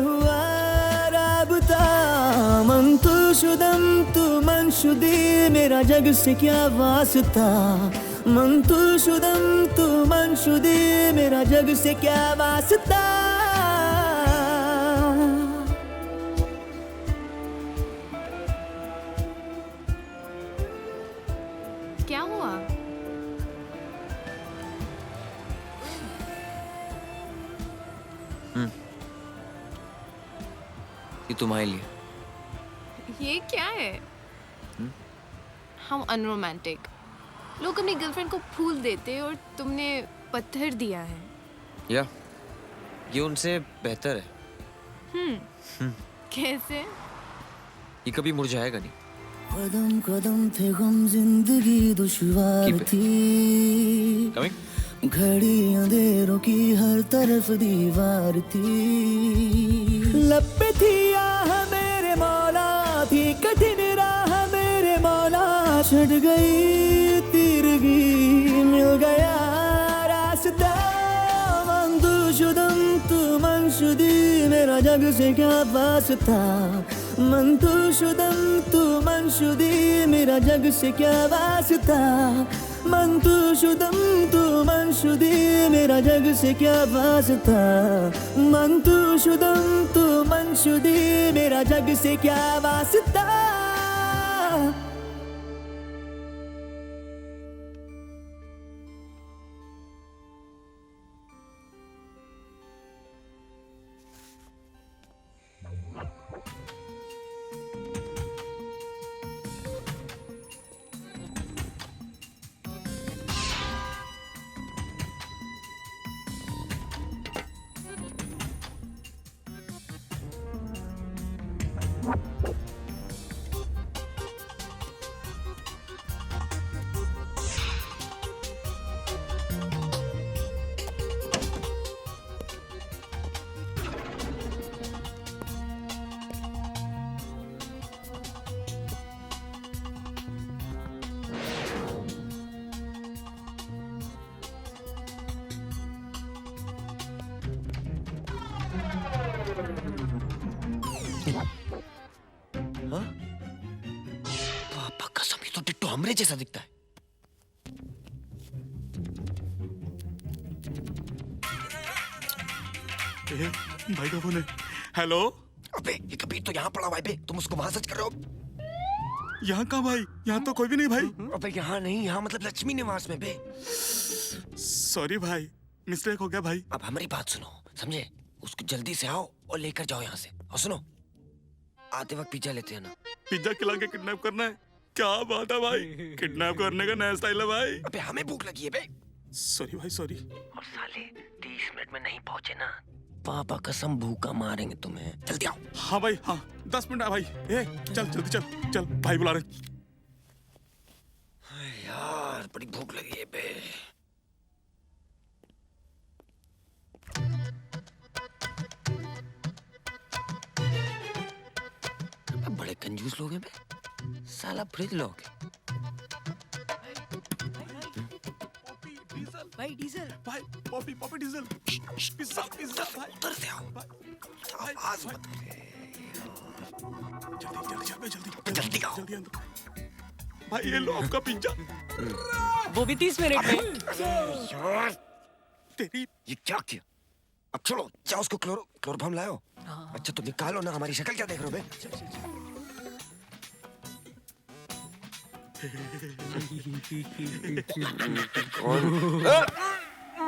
हुआ राबता. मन तू शुदम तू मनशुदी, मेरा जग से क्या वास्ता. मन तू शुदम तू मनशुदी, मेरा जग से क्या वास्ता. क्या हुआ? ये तुम्हारे लिए. ये क्या है? हम अनरोमांटिक लोग अपनी गर्लफ्रेंड को फूल देते और तुमने पत्थर दिया है. या ये उनसे बेहतर है. कैसे? ये कभी मुरझाएगा नहीं. कदम कदम थे गम जिंदगी दुश्वार थी, Coming? घड़ी अंधेरों की हर तरफ दीवार थी. लब पे थी आह मेरे मौला, थी कठिन राह मेरे मौला, छट गई तीरगी मिल गया रास्ता. मन तू शुदम तू मनशुदी, मेरा जग से क्या वास्ता. मन तू शुदम तू मनशुदी, मेरा जग से क्या वास्ता. मन तू शुदम तू मनशुदी, मेरा जग से क्या वास्ता. मन तू शुदम तू मनशुदी, मेरा जग से क्या वास्ता. पापा कसम, ये तो डिट्टो हमरे जैसा दिखता है. भाई का फोन है. हेलो. अबे ये कभी तो यहाँ पड़ा हुआ है बे, तुम उसको वहां सर्च कर रहे हो. यहाँ कहाँ भाई? यहाँ तो कोई भी नहीं भाई। अबे यहाँ नहीं, यहाँ मतलब लक्ष्मी निवास में बे। सॉरी भाई, मिस्टेक हो गया भाई। अब हमारी बात सुनो, समझे? उसको जल्दी से आओ और लेकर जाओ यहाँ से। और सुनो, आते वक्त पिज्जा लेते हैं ना। पिज्जा खिला के किडनैप करना है? क्या बात है भाई, किडनैप करने का नया स्टाइल है भाई। अबे हमें भूख लगी है बे। सॉरी भाई, सॉरी। और साले 30 मिनट में नहीं पहुंचे ना, पापा कसम भूखा मारेंगे तुम्हें। जल्दी आओ। हाँ भाई, हाँ 10 मिनट है भाई। ए, चल जल्दी चल, चल भाई बुला रहे। यार बड़ी भूख लगी है बे। बड़े कंजूस लोग हैं बे, साला फ्रिज लोग। भाई डीजल, भाई Poppy Poppy diesel, pizza pizza भाई। उधर से आओ, आवाज मत। जल्दी जल्दी जल्दी जल्दी जल्दी आओ। जल्दी अंदर। भाई ये लो आपका पिज्जा। वो भी 30 मिनट में। यार तेरी ये क्या किया? अब चलो जाओ, उसको क्लोरोफॉर्म लाओ। अच्छा तुम निकालो ना, हमारी शक्ल क्या देख रहे हो बे?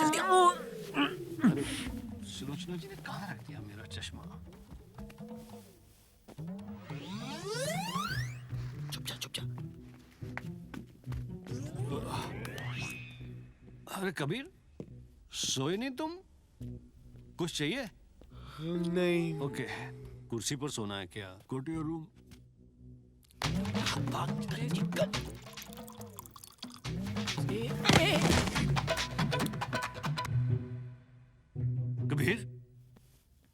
जल्दी आओ। सुलोचना जी ने कहाँ रख दिया मेरा चश्मा? चुप जा, चुप जा। अरे कबीर, सोए नहीं तुम? कुछ चाहिए? नहीं। ओके, कुर्सी पर सोना है क्या? Go to your room. Kabir,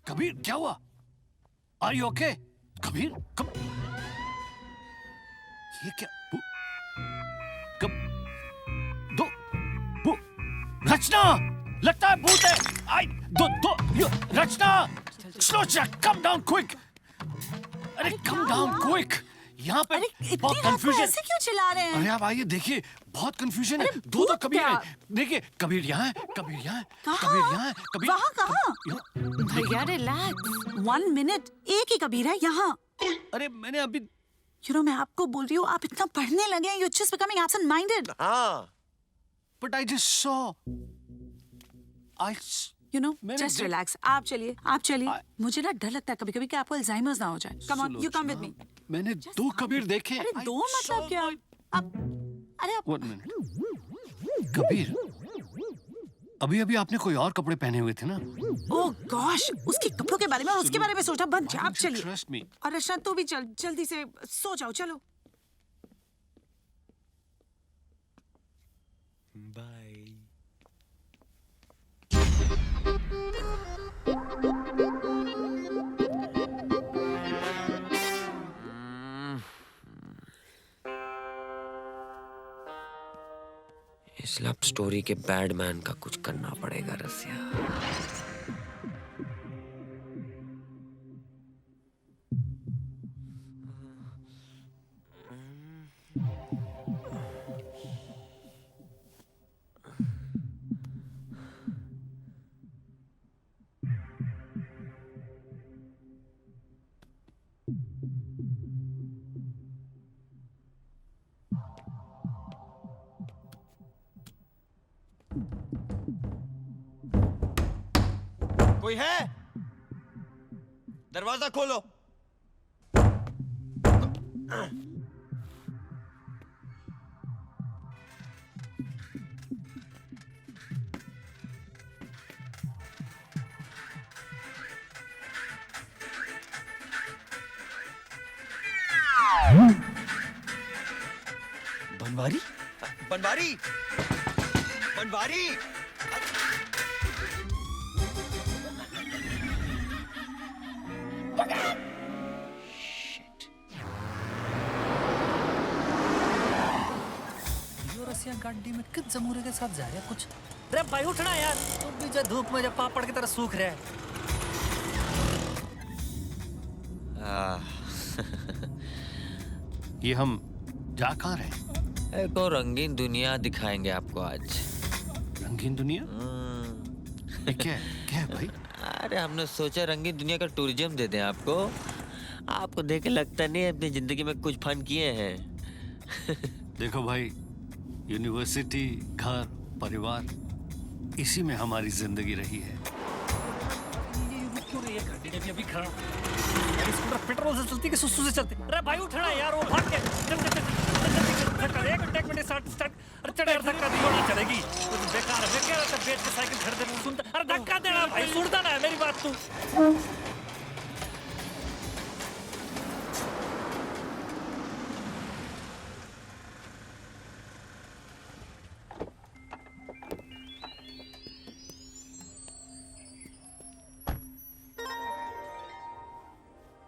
Kabir क्या हुआ? Are you okay? कबीर, कब? ये क्या? कब? दो रचना, लगता है भूत है। आई रचना, स्लोचा, कम डाउन क्विक। अरे कम डाउन क्विक। यहाँ पे बहुत कंफ्यूजन। ऐसे क्यों चिल्ला रहे हैं? अरे आप आइए, देखिए बहुत कंफ्यूजन है। दो तो कबीर है। देखिए कबीर यहाँ है, कबीर यहाँ है, कबीर यहाँ है, कबीर वहाँ कहाँ? भैया रिलैक्स। 1 मिनट, एक ही कबीर है यहाँ। अरे मैंने अभी मैं आपको बोल रही हूँ, आप इतना पढ़ने लगे हैं, you're just becoming absent-minded. हाँ। But I just saw. Just relax. आप चलिए। मुझे ना डर लगता है कभी-कभी कि आपको अल्जाइमर्स ना हो जाए। Come on, you come with me. मैंने 2 कबीर देखे। अरे 2 मतलब क्या? आप 1 मिनट। कबीर, अभी आपने कोई और कपड़े पहने हुए थे ना? ओह गॉश, उसके कपड़ों के बारे में और उसके बारे में सोचना बंद किया। आप चलिए। Trust me. और रचना तू भी चल, जल्दी से सो जाओ, चलो। बाय। इस लव स्टोरी के बैडमैन का कुछ करना पड़ेगा रसिया। कोई है? दरवाजा खोलो। बनवारी? बनवारी, बनवारी। गाड़ी में किस जमूरे के साथ जा रहे हैं कुछ? अरे भाई उठना यार, तुम भी जो धूप में जो पापड़ की तरह सूख रहे हैं। ये हम जा कहाँ रहे? एक और रंगीन दुनिया दिखाएंगे आपको आज। रंगीन दुनिया? ये क्या है भाई? अरे हमने सोचा रंगीन दुनिया का टूरिज्म दे दें आपको। आपको देख के लगता नहीं है अपनी जिंदगी में कुछ फन किए हैं। देखो भाई, यूनिवर्सिटी, घर, परिवार, इसी में हमारी जिंदगी रही है। क्यों नहीं है गाड़ी ने भी अभी खड़ा? यार स्कूटर पेट्रोल से चलती कि सुसु से चलती? अरे भाई उठना यार, वो भाग के धक्का दे, एक मिनट स्टार्ट। अरे चढ़ यार, धक्का दी होना चलेगी। कुछ बेकार है, मैं कह रहा था बेच के साइकिल खरीदे, सुनता। अरे धक्का देना भाई, सुनता ना है मेरी बात तू।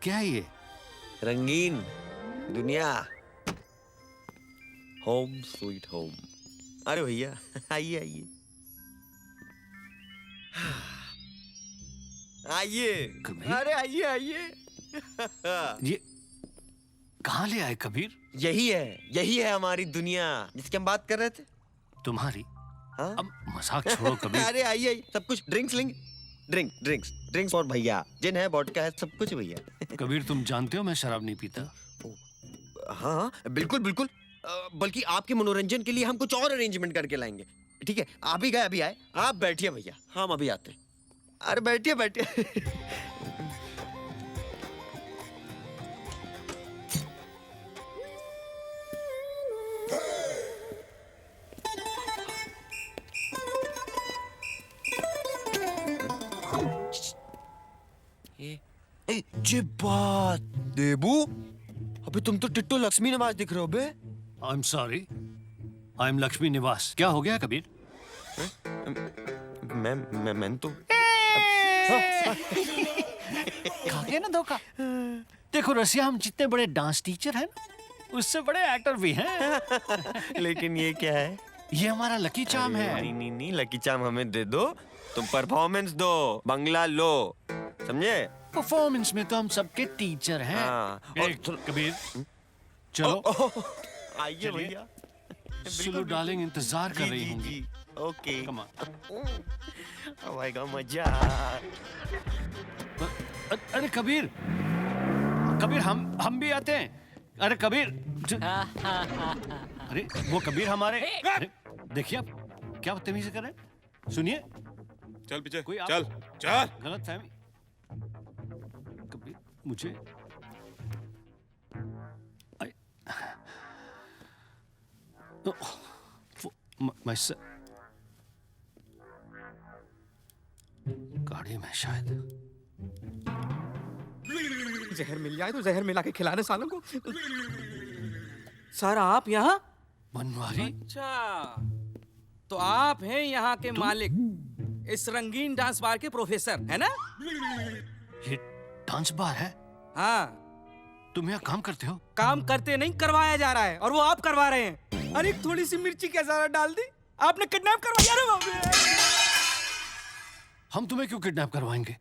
क्या है ये? रंगीन दुनिया, होम स्वीट होम। अरे भैया आइए आइए आइए, अरे आइए आइए। ये कहाँ ले आए कबीर? यही है हमारी दुनिया जिसकी हम बात कर रहे थे। तुम्हारी? हाँ? अब मजाक छोड़ो कबीर। अरे आइए आइए, सब कुछ ड्रिंक्स और भैया जिन है, वोडका है, सब कुछ भैया। कबीर तुम जानते हो मैं शराब नहीं पीता। हाँ बिल्कुल बिल्कुल, बल्कि आपके मनोरंजन के लिए हम कुछ और अरेंजमेंट करके लाएंगे। ठीक है, आप ही गए अभी आए, आप बैठिए भैया, हम अभी आते हैं। अरे बैठिए बैठिए। ये बात देबू, अबे तुम तो टिट्टो लक्ष्मी निवास दिख रहे हो बे। I am sorry, I am Lakshmi Niwas. क्या हो गया कबीर? मैं तो खा गया ना धोखा। देखो रसिया, हम जितने बड़े डांस टीचर हैं ना, उससे बड़े एक्टर भी हैं। लेकिन ये क्या है? ये हमारा लकी चार्म है। नहीं, लकी चार्म हमें दे दो, तुम परफॉर्मेंस दो, बंगला लो, समझे? परफॉर्मेंस में तो हम सबके टीचर हैं। और कबीर चलो आइए भैया। सुलू डार्लिंग इंतजार कर रही होंगी। Okay come on. आएगा मजा। अरे कबीर हम भी आते हैं। अरे कबीर अरे वो कबीर हमारे। अरे देखिए आप क्या बदतमीजी कर रहे हैं। सुनिए, चल पीछे, कोई चल गलत फहमी। कबीर मुझे गाड़ी में शायद जहर मिल जाए तो जहर मिला के खिलाने सालों को। सर आप यहाँ? बनवारी? अच्छा, तो आप हैं यहाँ के मालिक, इस रंगीन डांस बार के प्रोफेसर, है ना? ये डांस बार है? हाँ। तुम यहाँ काम करते हो? काम करते नहीं, करवाया जा रहा है, और वो आप करवा रहे हैं। अरे थोड़ी सी मिर्ची क्या ज़्यादा डाल दी, आपने किडनैप करवाया। अरे बाप रे! हम तुम्हें क्यों किडनैप करवाएंगे?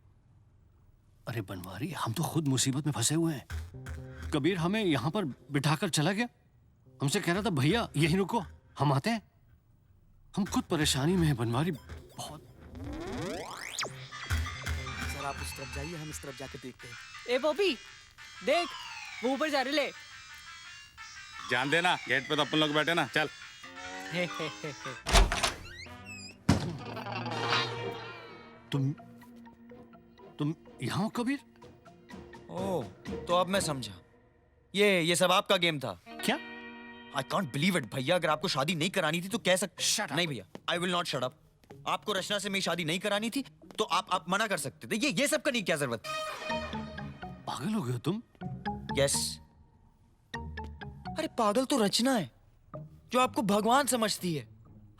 अरे बनवारी, हम तो खुद मुसीबत में फंसे हुए हैं। कबीर हमें यहाँ पर बिठाकर चला गया, हमसे कह रहा था भैया यहीं रुको, हम आते हैं। हम खुद परेशानी में हैं बनवारी, बहुत। सर आप उस तरफ जाइए, हम इस तरफ जाके देखते हैं। ए बॉबी देख, वो ऊपर जा रहे। ले जान देना, गेट पे तो अपन लोग बैठे ना, चल। तुम यहाँ हो कबीर? ओह, तो अब मैं समझा, ये सब आपका गेम था। क्या? I can't believe it, भैया। अगर आपको शादी नहीं करानी थी तो कह सकते। नहीं भैया, I will not shut up। आपको रचना से मेरी शादी नहीं करानी थी तो आप मना कर सकते थे। ये सब करने की क्या जरूरत? पागल हो गए हो तुम? यस। अरे पागल तो रचना है जो आपको भगवान समझती है।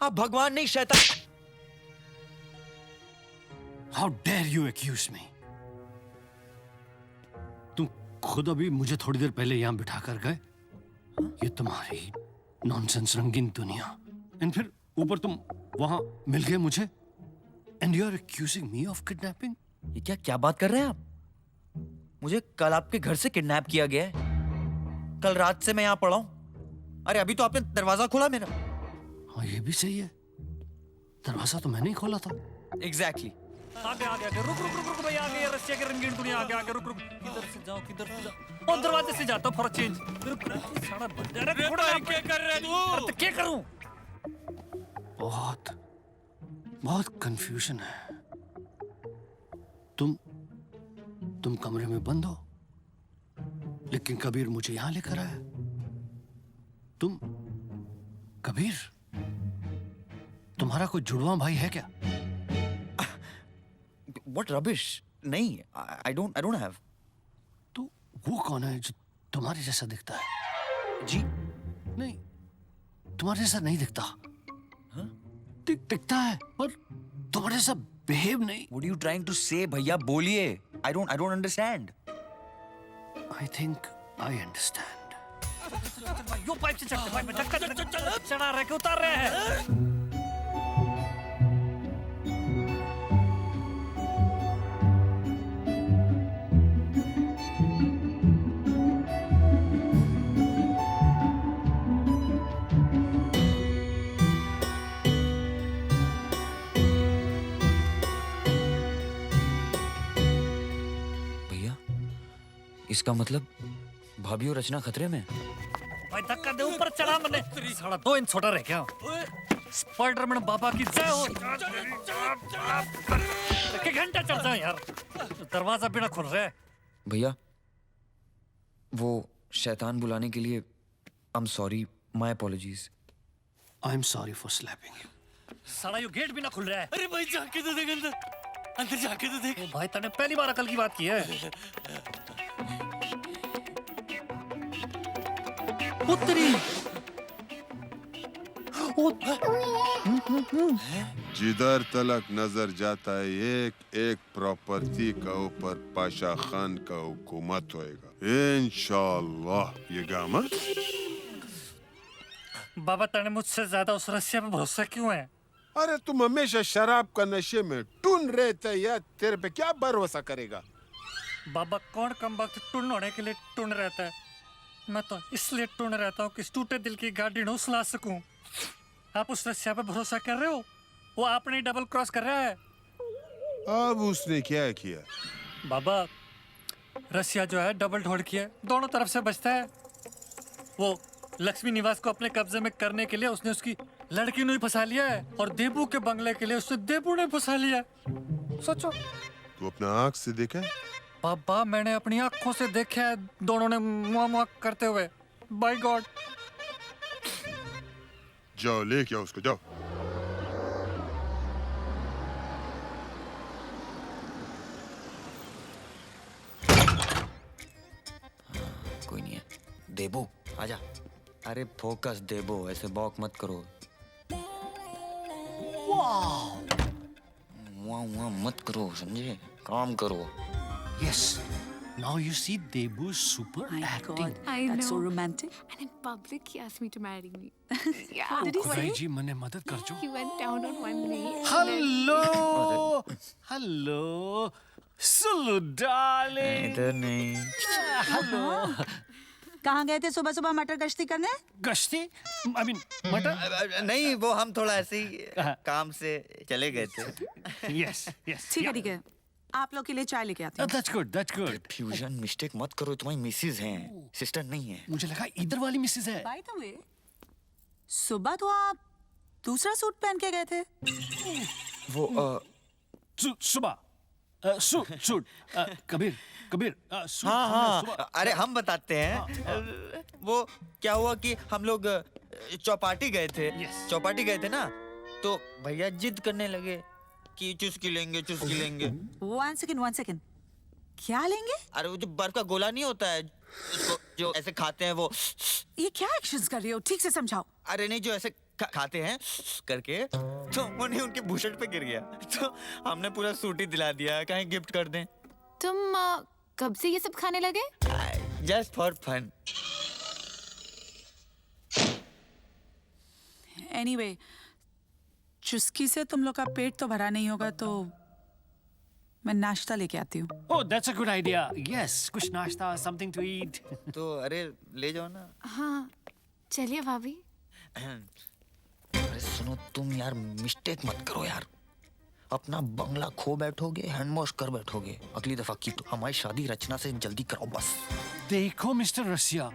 आप भगवान नहीं, शैतान। How dare you accuse me? तुम खुद अभी मुझे थोड़ी देर पहले यहाँ बिठा कर गए। ये तुम्हारी नॉनसेंस रंगीन दुनिया, एंड फिर ऊपर तुम वहां मिल गए मुझे, and you are accusing me of kidnapping. ये क्या बात कर रहे हैं आप? मुझे कल आपके घर से किडनैप किया गया है। कल रात से मैं यहाँ पड़ा हूँ। अरे अभी तो आपने दरवाजा खोला मेरा। हाँ ये भी सही है, दरवाजा तो मैंने ही खोला था। एग्जैक्टली। आगे आगे आगे रुक रुक रुक रुक भाई आगे ये रसिया की रंगीन दुनिया आगे आगे रुक रुक किधर से जाओ और दरवाजे से जाता फॉर चेंज रुक सारा बंदे अरे क्या कर रहे तू अरे तो क्या करूं बहुत कंफ्यूजन है। तुम कमरे में बंद हो, लेकिन कबीर मुझे यहां लेकर आया। कबीर, तुम्हारा कोई जुड़वा भाई है क्या? What rubbish? नहीं, I don't have. तो वो कौन है जो तुम्हारे जैसा दिखता है? जी? नहीं, तुम्हारे जैसा नहीं दिखता। दिखता है पर तुम्हारे जैसा बिहेव नहीं। What are you trying to say, भैया? बोलिए। I don't understand. I think I understand. Yo pipe से चढ़ते पाइप में चढ़ा रहे के उतार रहे हैं। इसका मतलब भाभी और रचना खतरे में। भाई धक्का दे ऊपर चढ़ा मैंने साला 2 इंच छोटा रह गया। स्पाइडरमैन बाबा की जय हो। एक घंटा चल जाए यार, दरवाजा बिना खुल रहा है। भैया वो शैतान बुलाने के लिए I'm sorry, my apologies. I'm sorry for slapping you. साला यो गेट भी ना खुल रहा है। अरे भाई जाके तो देख अंदर जाके तो देख। भाई तूने पहली बार अकल की बात की है। पुत्री जिधर तलक नजर जाता है एक एक प्रॉपर्टी का ऊपर पाशा खान का हुकूमत होएगा इंशाअल्लाह। ये गामा बाबा तने मुझसे ज्यादा उस रसिया पे भरोसा क्यों है? अरे तुम हमेशा शराब का नशे में टून रहता है यार, तेरे पे क्या भरोसा करेगा? बाबा कौन कम वक्त टून होने के लिए टून रहता है? मैं तो इसलिए टून रहता हूँ कि इस टूटे दिल की गाड़ी ढूंढ ला सकूं। आप उस रसिया पे भरोसा कर रहे हो? वो आपने डबल क्रॉस कर रहा है। अब उसने क्या किया? बाबा रसिया जो है डबल ढोड़ किया, दोनों तरफ से बचता है। वो लक्ष्मी निवास को अपने कब्जे में करने के लिए उसने उसकी लड़की ने फंसा लिया है और देबू के बंगले के लिए उसने देबू ने फंसा लिया। सोचो। तू अपना आँख से देखा? बाबा मैंने अपनी आंखों से देखा है दोनों ने मुआ मुआ करते हुए। By god. जाओ लेके आओ उसको, जाओ। कोई नहीं है। देबू आजा। अरे फोकस देबू, ऐसे बॉक मत करो। मुआ मत करो, समझे? काम करो। Yes. Now you see Debu's super acting. God, that's so romantic. And in public, he asked me to marry me. What did he say? खुदाई जी मने मदद कर जो। He went down on one knee. Hello, hello, Sulu darling. इधर नहीं। Hello. कहाँ गए थे सुबह सुबह मटर गश्ती करने? गश्ती? I mean मटर? नहीं, वो हम थोड़ा ऐसे ही काम से चले गए थे। Yes, yes. ठीक है ठीक है, आप लोग के लिए चाय लेके आती हूँ। That's good, that's good. Fusion mistake मत करो, तुम्हारी मिसेज हैं, सिस्टर नहीं है। मुझे लगा इधर वाली मिसेज है। By the way, सुबह तो आप दूसरा सूट पहन के गए थे। वो सुबह सूट कबीर सूट। हाँ, अरे हम बताते हैं। वो क्या हुआ कि हम लोग चौपाटी गए थे। चौपाटी गए थे ना, तो भैया जिद करने लगे कि चुस्की लेंगे चुस्की लेंगे। One second. क्या लेंगे? अरे वो जो बर्फ का गोला नहीं होता है, उसको जो ऐसे खाते हैं वो। ये क्या एक्शंस कर रहे हो? ठीक से समझाओ। अरे नहीं, जो ऐसे खाते हैं करके, तो उन्हें उनके बुशर्ट पे गिर गया, तो हमने पूरा सूट ही दिला दिया, कहीं गिफ्ट कर दें। तुम कब से ये सब खाने लगे? Just for fun. Anyway, चुस्की से तुम लोग का पेट तो भरा नहीं होगा, तो मैं नाश्ता लेके आती हूँ। Oh, that's a good idea. Yes, कुछ नाश्ता, something to eat. तो अरे ले जाओ ना। हाँ, चलिए भाभी। अरे सुनो तुम यार, मिस्टेक मत करो यार। अपना बंगला खो बैठोगे, हैंड वॉश कर बैठोगे। अगली दफा की तो हमारी शादी रचना से जल्दी कराओ बस। देखो मिस्टर रसिया,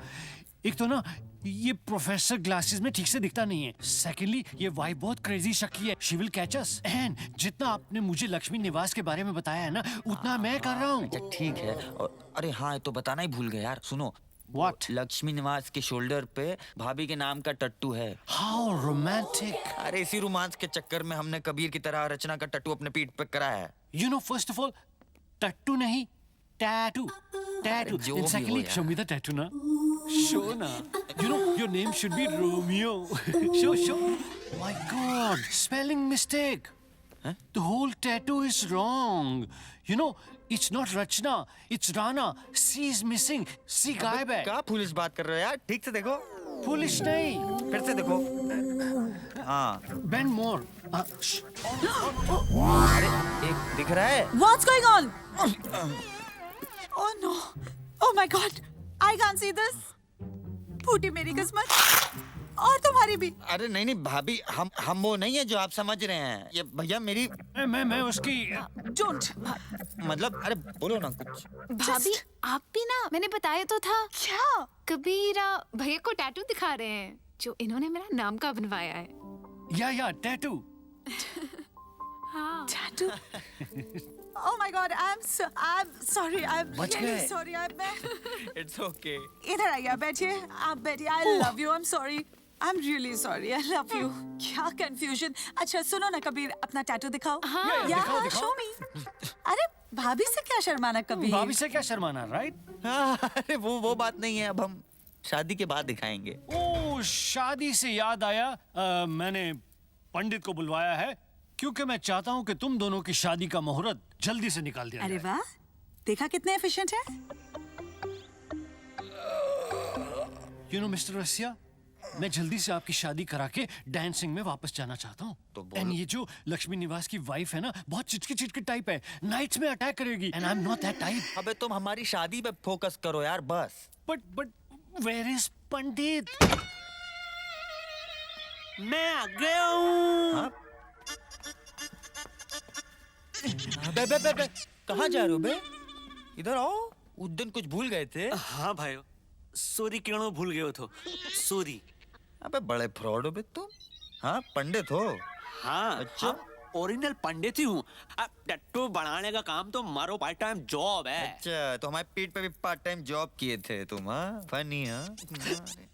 एक तो ना ये प्रोफेसर ग्लासेस में ठीक से दिखता नहीं है, सेकेंडली ये वाइफ बहुत क्रेजी शकी है, she will catch us. And जितना आपने मुझे लक्ष्मी निवास के बारे में बताया है ना, उतना मैं कर रहा हूँ। अच्छा ठीक है। और अरे हाँ, ये तो बताना ही भूल गए यार। सुनो, What? लक्ष्मी निवास के शोल्डर पे भाभी के नाम का टट्टू है। How romantic! अरे इसी रोमांस के चक्कर में हमने कबीर की तरह रचना का टट्टू अपने पीठ पे कराया है। You know, first of all, टट्टू नहीं, tattoo. Tattoo. जो And भी secondly, हो यार। show me the tattoo ना. Show ना. You know, your name should be Romeo. Show. My God, spelling mistake. Huh? The whole tattoo is wrong. You know, it's not Rachna, it's Rana. C is missing. C गायब है. क्या police बात कर रहे हो यार? ठीक से देखो। Foolish नहीं. फिर से देखो। हाँ। Bend more. अरे एक दिख रहा है? What's going on? Oh no! Oh my God! I can't see this. फूटी मेरी किस्मत और तुम्हारी भी। अरे नहीं नहीं भाभी, हम वो नहीं है जो आप समझ रहे हैं। ये भैया मेरी मैं उसकी Don't. मतलब अरे बोलो ना कुछ। भाभी आप भी ना, मैंने बताया तो था। क्या? कबीर भैया को टैटू दिखा रहे हैं जो इन्होंने मेरा नाम का बनवाया है। या tattoo. हाँ। Tattoo? Oh my God! I'm sorry. I'm बच really गए। sorry. It's okay. इधर आइए, आप बैठिए, आप बैठिए। I love you. I'm sorry. I'm really sorry. I love you. क्या confusion. अच्छा सुनो ना कबीर, अपना टैटू दिखाओ। हाँ। दिखाओ। show me. अरे भाभी से क्या शर्माना कबीर? भाभी से क्या शर्माना, right? हाँ, अरे वो बात नहीं है। अब हम शादी के बाद दिखाएंगे। ओ, शादी से याद आया, मैंने पंडित को बुलवाया है क्योंकि मैं चाहता हूँ कि तुम दोनों की शादी का मुहूर्त जल्दी से निकाल दिया अरे जाए। वाह, देखा कितने एफिशिएंट है। You know, मिस्टर रसिया, मैं जल्दी से आपकी शादी करा के डांसिंग में वापस जाना चाहता हूँ। तो बोलो। एंड ये जो लक्ष्मी निवास की वाइफ है ना, बहुत चिटकी टाइप है, नाइट्स में अटैक करेगी। And I am not that type. अबे तुम हमारी शादी पे फोकस करो यार बस। बट वेयर इज पंडित? मैं आ गया हूँ। बे कहाँ जा रहे हो बे? इधर आओ, उस दिन कुछ भूल गए थे। हाँ भाई, सॉरी क्यों भूल गए हो तो? सॉरी। अबे बड़े फ्रॉड हो बे तुम। हाँ पंडित हो? हाँ अच्छा। ओरिजिनल पंडित ही हूँ। अब टट्टू बनाने का काम तो मारो पार्ट टाइम जॉब है। अच्छा, तो हमारे पीठ पे भी पार्ट टाइम जॉब किए थे तुम? हाँ फनी। हाँ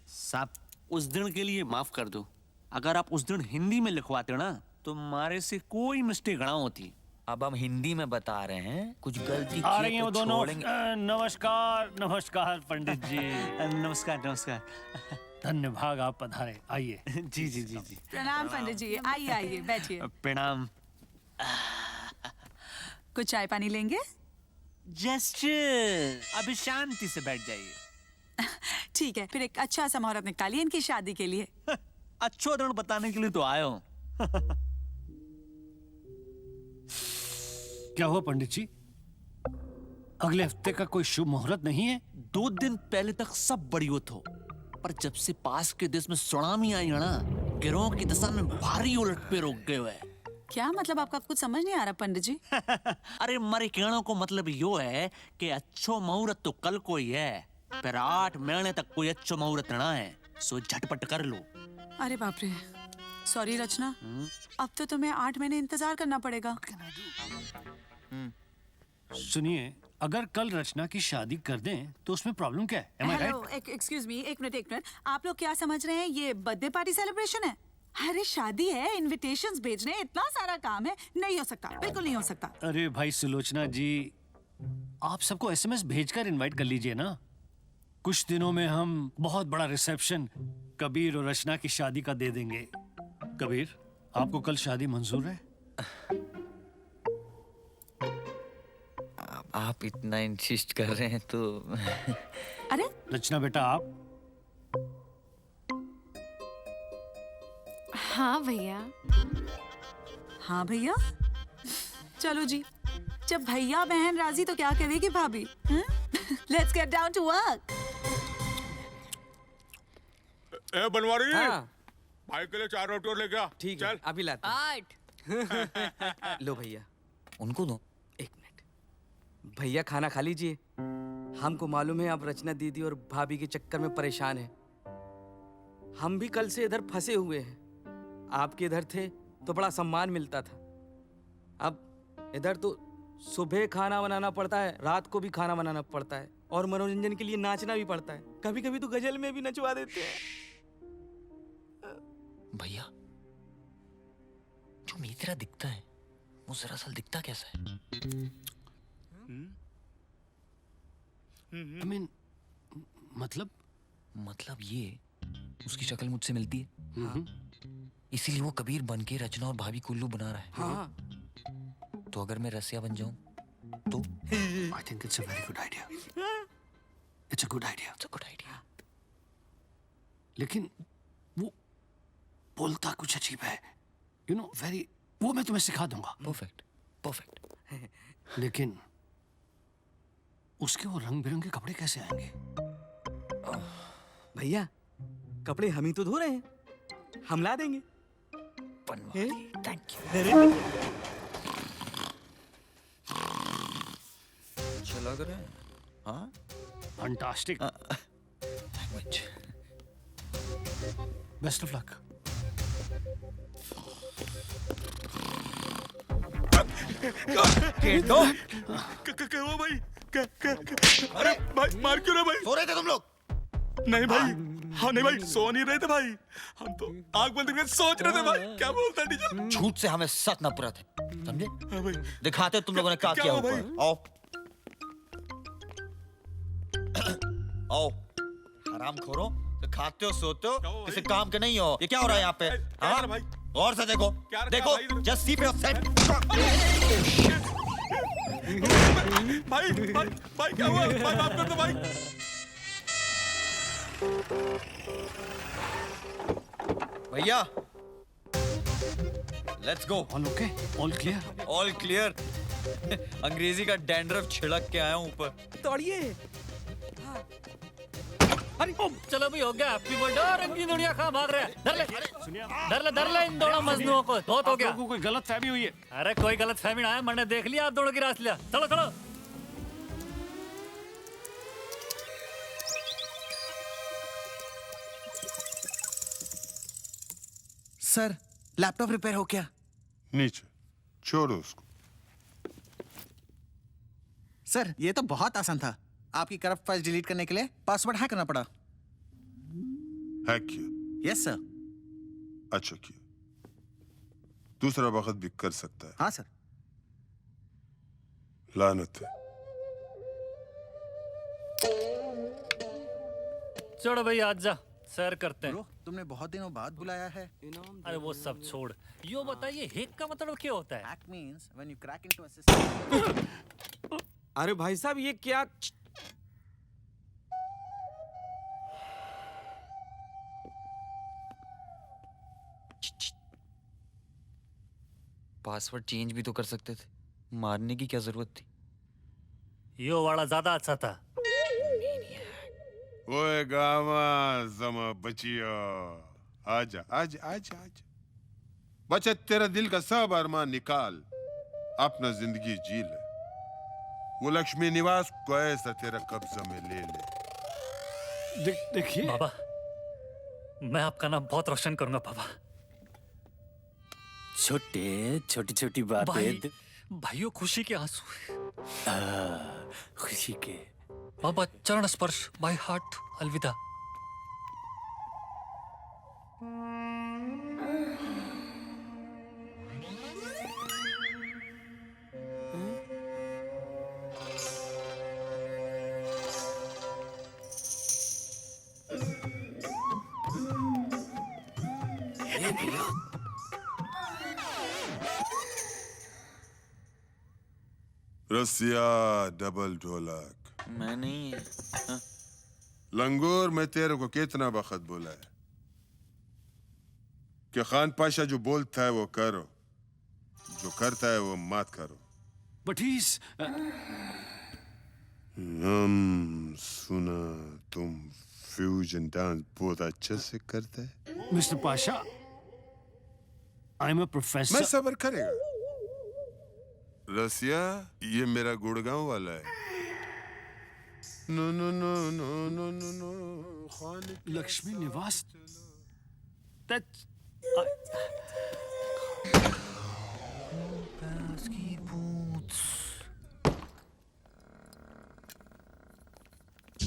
साहब, उस दिन के लिए माफ कर दो। अगर आप उस दिन हिंदी में लिखवाते ना तो हमारे से कोई मिस्टेक ना होती। अब हम हिंदी में बता रहे हैं, कुछ गलती आ रही की हैं वो तो दोनों। छोड़ेंगे। नमस्कार पंडित जी। नमस्कार। धन्यवाद, आप पधारे, आइए। जी। प्रणाम पंडित जी, आइए बैठिए। प्रणाम। कुछ चाय पानी लेंगे? जस्ट अभी शांति से बैठ जाइए। ठीक है, फिर एक अच्छा सा मुहूर्त निकालिए इनकी शादी के लिए। अच्छो दिन बताने के लिए तो आया हूँ। क्या हुआ पंडित जी? अगले हफ्ते का कोई शुभ मुहूर्त नहीं है? 2 दिन पहले तक सब बढ़िया था, पर जब से पास के देश में सुनामी आई है ना, गिरोह की दशा में भारी उलट फेर हो गए हुए। क्या मतलब आपका कुछ समझ नहीं आ रहा पंडित जी? अरे मारे कहने को मतलब यो है कि अच्छो मुहूर्त तो कल को ही है, पर 8 महीने तक कोई अच्छो मुहूर्त ना है, सो झटपट कर लो। अरे बाप रे, सॉरी रचना, अब तो तुम्हें 8 महीने इंतजार करना पड़ेगा। सुनिए, अगर कल रचना की शादी कर दें तो उसमें प्रॉब्लम क्या है? Am I hello, right? Excuse me, एक मिनट, आप लोग क्या समझ रहे हैं ये बर्थडे पार्टी सेलिब्रेशन है? अरे शादी है, इनविटेशंस भेजने, इतना सारा काम है, नहीं हो सकता, बिल्कुल नहीं हो सकता। अरे भाई सुलोचना जी, आप सबको SMS भेजकर इनवाइट कर लीजिए ना। कुछ दिनों में हम बहुत बड़ा रिसेप्शन कबीर और रचना की शादी का दे देंगे। कबीर, आपको कल शादी मंजूर है? आप इतना इंसिस्ट कर रहे हैं तो अरे रचना बेटा, आप? हाँ भैया। हाँ भैया, चलो जी, जब भैया बहन राजी तो क्या करेगी भाभी? Let's get down to work. ए बनवारी, भाई के लिए 4 रोटी और लेके आ। ठीक है, अभी लाते हैं। 8 लो भैया। उनको दो। एक मिनट भैया, खाना खा लीजिए। हमको मालूम है आप रचना दीदी और भाभी के चक्कर में परेशान हैं। हम भी कल से इधर फंसे हुए हैं। आपके इधर थे तो बड़ा सम्मान मिलता था। अब इधर तो सुबह खाना बनाना पड़ता है, रात को भी खाना बनाना पड़ता है, और मनोरंजन के लिए नाचना भी पड़ता है। कभी कभी तो गजल में भी नचवा देते हैं। भैया, जो मेरी तरह दिखता है वो जरा सा दिखता कैसा है? I mean, मतलब ये उसकी शक्ल मुझसे मिलती है, इसीलिए वो कबीर बन के रचना और भाभी कुल्लू बना रहा है। हाँ। तो अगर मैं रसिया बन जाऊं तो? I think it's a very good idea. It's a good idea. It's a good idea. लेकिन वो बोलता कुछ अजीब है, you know, very. वो मैं तुम्हें सिखा दूंगा। परफेक्ट। लेकिन उसके वो रंग बिरंगे कपड़े कैसे आएंगे? भैया, कपड़े हम ही तो धो रहे हैं, हम ला देंगे। Thank you. अच्छा लग रहा है। हाँ, फैंटास्टिक। Best of luck. वो भाई अरे भाई मार क्यों रहे भाई? सो रहे थे तुम लोग? नहीं भाई, हाँ नहीं भाई, सो नहीं रहे थे भाई, हम तो आंख बंद करके सोच रहे थे भाई क्या बोलता टीचर। झूठ से हमें सच ना पूरा थे, समझे? हाँ भाई, दिखाते तुम लोगों ने क्या किया हुआ ऊपर। भाई? आओ आओ, आराम खोरो। तो खाते हो सोते हो, किसी काम के नहीं हो। ये क्या हो रहा है यहाँ पे? हाँ भाई? और से देखो, देखो, जस्ट सी योर सेट। भाई भाई भाई क्या हुआ? भाई माफ कर दो भाई। भैया, let's go. All okay, all clear. All clear. अंग्रेजी का डैंड्रफ छिड़क के आया हूँ ऊपर। दौड़िए। अरे चलो भी हो गया। Happy birthday. रंगी दुनिया कहाँ भाग रहे हैं? धर ले इन दोनों मजनुओं को। बहुत हो गया। आपको कोई गलत फहमी हुई है? अरे कोई गलत फहमी ना है, मैंने देख लिया आप दोनों की रास लिया। चलो चलो। सर, लैपटॉप रिपेयर हो क्या? नीचे छोड़ो उसको। सर, ये तो बहुत आसान था। आपकी करप्ट फाइल डिलीट करने के लिए पासवर्ड हैक करना पड़ा। हैक किया? Yes sir. अच्छा किया। दूसरा वक्त भी कर सकता है। हाँ सर। लानत है। चलो भाई आज जा, सैर करते हैं। ब्रो, तुमने बहुत दिनों बाद बुलाया है। अरे वो सब छोड़, यो बताइए हैक का मतलब क्या होता है? Hack means when you crack into a system. अरे भाई साहब, ये क्या? पासवर्ड चेंज भी तो कर सकते थे, मारने की क्या जरूरत थी? यो वाला ज्यादा अच्छा था। ओए गामा जमा बचिया, आजा आजा आजा आजा। बच्चा, तेरा दिल का सब अरमान निकाल, अपना जिंदगी जी ले। वो लक्ष्मी निवास को ऐसा तेरा कब्जा में ले ले। देखिए बाबा, मैं आपका नाम बहुत रोशन करूंगा बाबा। छोटी छोटी भाई, भाइयों खुशी के आंसू, खुशी के। बाबा चरण स्पर्श, बाय हार्ट अलविदा। रसिया डबल ढोलक। मैं नहीं। लंगूर, मैं तेरे को कितना वक्त बोला है कि खान पाशा जो बोलता है वो करो, जो करता है वो मत करो। But he's सुना तुम फ्यूजन डांस बहुत अच्छे से करते हैं। Mister Pasha, I am a मैं प्रोफेसर। सबर करेगा। रसिया, ये मेरा गुड़गांव वाला है। No no no no no no no खाने की लक्ष्मी निवास। That's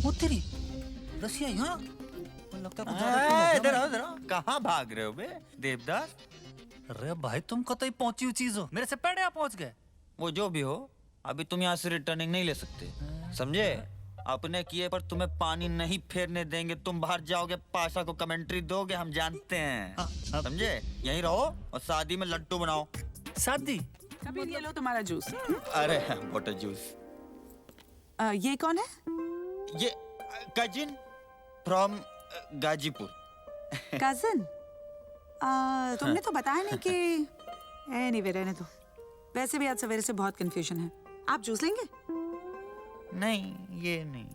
वो तेरी रसिया यहाँ लगता है इधर आओ, कहाँ भाग रहे हो बे देवदास? अरे भाई तुम कतई पहुंची हुई चीज हो, मेरे से पहले यहाँ पहुंच गए। वो जो भी हो, अभी तुम यहाँ से रिटर्निंग नहीं ले सकते, समझे? अपने किए पर तुम्हें पानी नहीं फेरने देंगे। तुम बाहर जाओगे, पाशा को कमेंट्री दोगे, हम जानते हैं, समझे? यहीं रहो और शादी में लड्डू बनाओ। शादी? कबीर, ये लो तुम्हारा जूस। अरे वाटर जूस। ये कौन है? ये कजिन फ्रॉम गाजीपुर। कजन? तुमने तो बताया नहीं कि एनीवे, रहने दो। वैसे भी आज सवेरे से बहुत कंफ्यूजन है। आप जूस लेंगे? नहीं, ये नहीं।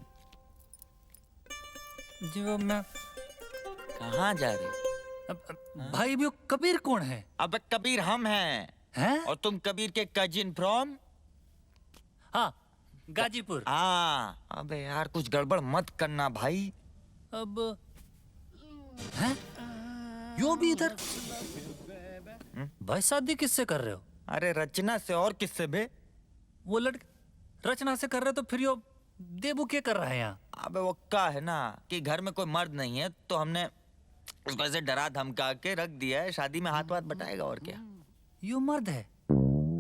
जो मैं कहाँ जा रहे हो? भाई भी कबीर कौन है? अब कबीर हम हैं, और तुम कबीर के कजिन फ्रॉम? हाँ, गाजीपुर। हाँ, अबे यार कुछ गड़बड़ मत करना भाई। अब हैं? यो भी इधर? भाई शादी किससे कर रहे हो? अरे रचना से, और किससे बे? वो लड़के रचना से कर रहे तो फिर यो देबू क्या कर रहा है यहाँ? अबे वो क्या है ना कि घर में कोई मर्द नहीं है, तो हमने उसको ऐसे डरा धमका के रख दिया है। शादी में हाथ वाथ बटाएगा और क्या। यो मर्द है?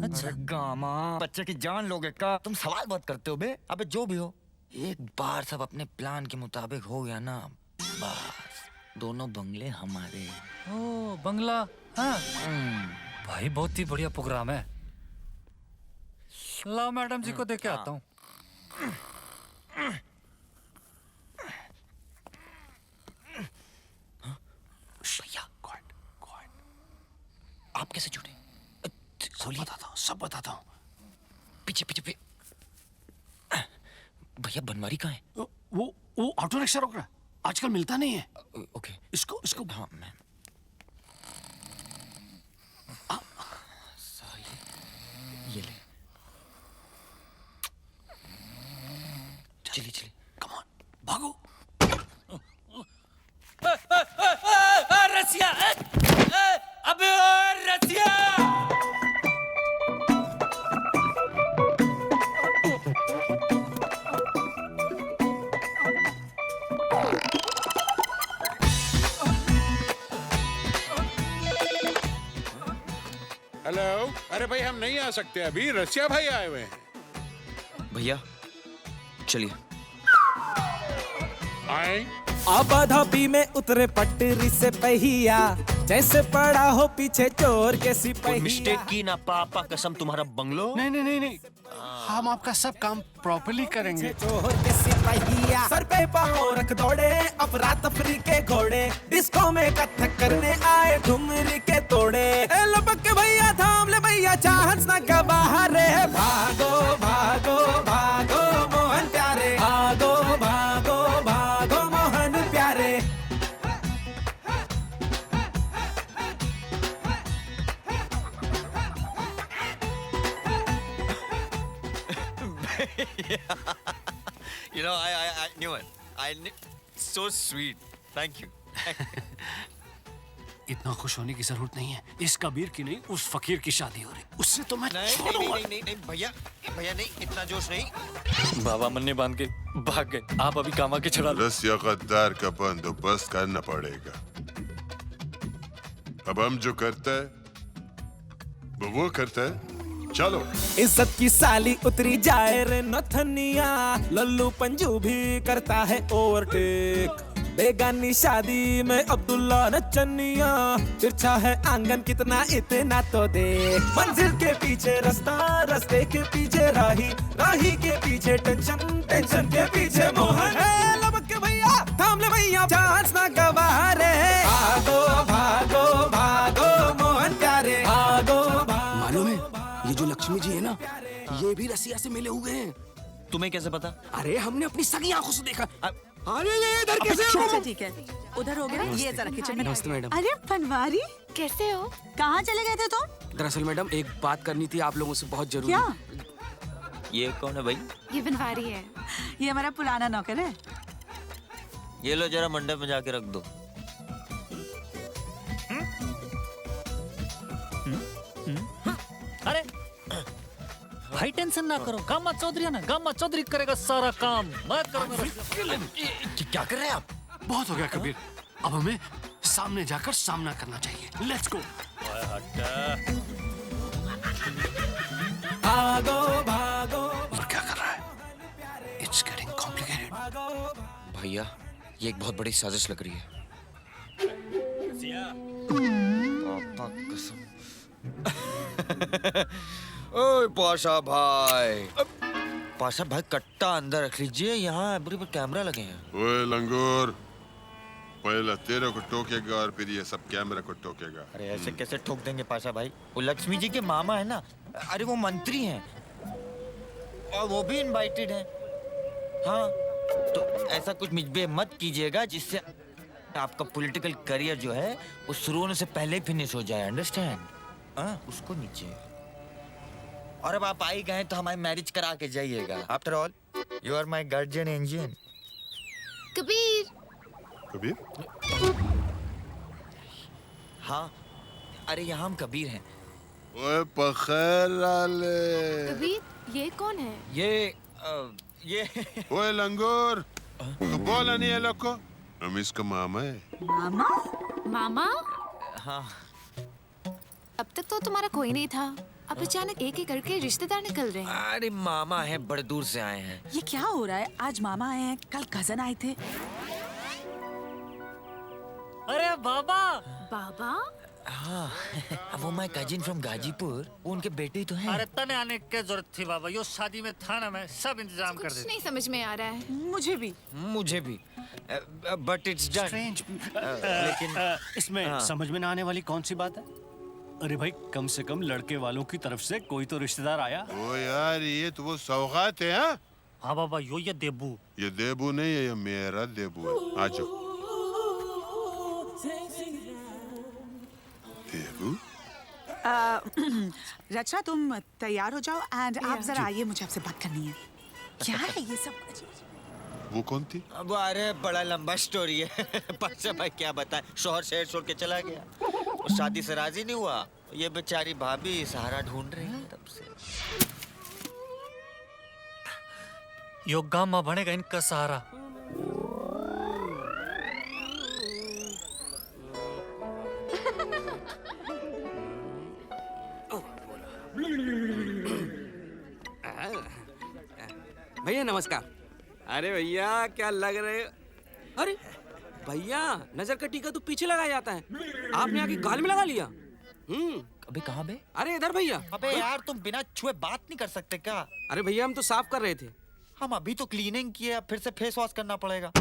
अच्छा गामा, बच्चे की जान लोगे का? तुम सवाल बहुत करते हो बे। अबे जो भी हो, एक बार सब अपने प्लान के मुताबिक हो गया ना, बस दोनों बंगले हमारे। ओ बंगला, हाँ भाई बहुत ही बढ़िया प्रोग्राम है। ला मैडम जी को देख के आता हूँ। भैया आप कैसे जुड़े? सब बताता हूँ। पीछे पीछे भैया बनवारी कहाँ है? वो ऑटो रिक्शा रोक रहा है, आजकल मिलता नहीं है। ओके, इसको हाँ मैम। ये ले, चलिए चलिए, कम ऑन, भागो। रसिया, अबे रसिया! हेलो, अरे भाई हम नहीं आ सकते अभी, रसिया भाई आए हुए हैं। भैया चलिए। आए। आबाधाबी में उतरे पटरी से पहिया, जैसे पड़ा हो पीछे चोर के सिपहिया। मिस्टेक की ना पापा कसम, तुम्हारा बंगलो। नहीं, हम आपका सब काम प्रॉपर्ली करेंगे। चोर के सिपहिया, सर पे पाँव रख दौड़े अफरा तफरी के घोड़े, डिस्को में कथक करने आए ठुमरी के तोड़े। लपक के भैया थाम ले भैया, चाहत ना का बाहर है। भागो भागो भागो मोहन प्यारे, भागो भागो भागो मोहन प्यारे। You know, I knew it. So sweet. Thank you. इतना खुश होने की जरूरत नहीं है। इस कबीर की नहीं, उस फकीर की शादी हो रही, उससे तो मैं नहीं भैया नहीं, इतना जोश नहीं। बाबा मन्ने बांध के भाग गए, आप अभी कामा के चढ़ा लो। रसिया गद्दार का बंदोबस्त करना पड़ेगा। अब हम जो करता है वो करता है। चलो। इज्जत की साली उतरी जाए रे नथनिया, लल्लू पंजू भी करता है ओवरटेक। बेगानी शादी में अब्दुल्ला नचनिया, तिरछा है आंगन कितना इतना तो दे। मंजिल के पीछे रास्ता, रास्ते के पीछे राही, राही के पीछे टेंशन, टेंशन के पीछे मोहन। लपक के भैया थाम ले भैया, चांस ना गवा रे। भागो भागो भागो मोहन प्यारे, भागो भागो। मालूम है ये जो लक्ष्मी जी है ना, ये भी रसिया से मिले हुए हैं। तुम्हें कैसे पता? अरे हमने अपनी सगी आंखों से देखा। अरे ये इधर कैसे अच्छा हो? अच्छा ठीक है, उधर हो गया। ये जरा किचन में। नमस्ते मैडम। अरे बनवारी, कैसे हो? कहाँ चले गए थे तुम? दरअसल मैडम एक बात करनी थी आप लोगों से बहुत जरूरी। क्या? ये कौन है भाई? ये बनवारी है। ये हमारा पुराना नौकर है। ये लो जरा मंडप में जाके रख दो। अरे भाई टेंशन ना करो, गामा चौधरी है ना, गामा चौधरी करेगा सारा काम। मैं करूंगा। क्या कर रहे हैं आप? बहुत हो गया कबीर, अब हमें सामने जाकर सामना करना चाहिए। Let's go. भागो भागो। और क्या कर रहा है? It's getting complicated. भैया ये एक बहुत बड़ी साजिश लग रही है। पापा कसम। ओए पाशा भाई, पाशा भाई कट्टा अंदर रख लीजिए, यहाँ एवरी पर कैमरा लगे हैं। ओए लंगूर, पहले तेरे को टोकेगा और फिर ये सब कैमरा को टोकेगा। अरे ऐसे कैसे ठोक देंगे पाशा भाई? वो लक्ष्मी जी के मामा है ना, अरे वो मंत्री हैं और वो भी इनवाइटेड हैं। हाँ तो ऐसा कुछ मिसबिहेव मत कीजिएगा जिससे आपका पॉलिटिकल करियर जो है वो शुरू होने से पहले ही फिनिश हो जाए। अंडरस्टैंड? हाँ उसको नीचे। और अब आप आई गए तो हमारी मैरिज करा के जाइएगा। After all you are my guardian angel. Kabir. Kabir? हाँ अरे यहाँ हम कबीर हैं। ओए पखैर वाले। कबीर ये कौन है? ये ओए लंगूर, तू बोला नहीं है लोग को? हम इसका मामा है। मामा? मामा? हाँ। अब तक तो तुम्हारा कोई नहीं था, अब अचानक एक एक करके रिश्तेदार निकल रहे हैं। अरे मामा है, बड़े दूर से आए हैं। ये क्या हो रहा है? आज मामा आए हैं, कल कजन आए थे। अरे बाबा। बाबा? हाँ वो माय कजिन फ्रॉम गाजीपुर, वो उनके बेटे ही तो हैं। अरे तने आने की जरूरत थी बाबा, यो शादी में था ना, मैं सब इंतजाम कर कुछ दे। नहीं समझ में आ रहा है। मुझे भी। मुझे भी। But it's done. लेकिन इसमें हाँ। समझ में ना आने वाली कौन सी बात है? अरे भाई कम से कम लड़के वालों की तरफ से कोई तो रिश्तेदार आया। ओ यार ये तो वो सौगात है। हाँ हाँ बाबा, यो ये देबू। ये देबू नहीं है, ये मेरा देबू है। आ जाओ। देबू? रचना तुम तैयार हो जाओ एंड आप जरा आइए, मुझे आपसे बात करनी है। क्या है ये सब? वो कौन थी? अब अरे बड़ा लंबा स्टोरी है। पाशा भाई क्या बताए, शोहर शहर छोड़ के चला गया, वो शादी से राजी नहीं हुआ, ये बेचारी भाभी सहारा ढूंढ रही है तब से। यो गामा बनेगा इनका सहारा। भैया नमस्कार। अरे भैया क्या लग रहे हो? अरे भैया नजर का टीका तो पीछे लगाया जाता है, आपने आगे गाल में लगा लिया। अबे कहाँ बे? अरे इधर भैया। अबे यार तुम बिना छुए बात नहीं कर सकते क्या? अरे भैया हम तो साफ कर रहे थे। हम अभी तो क्लीनिंग किए, अब फिर से फेस वॉश करना पड़ेगा।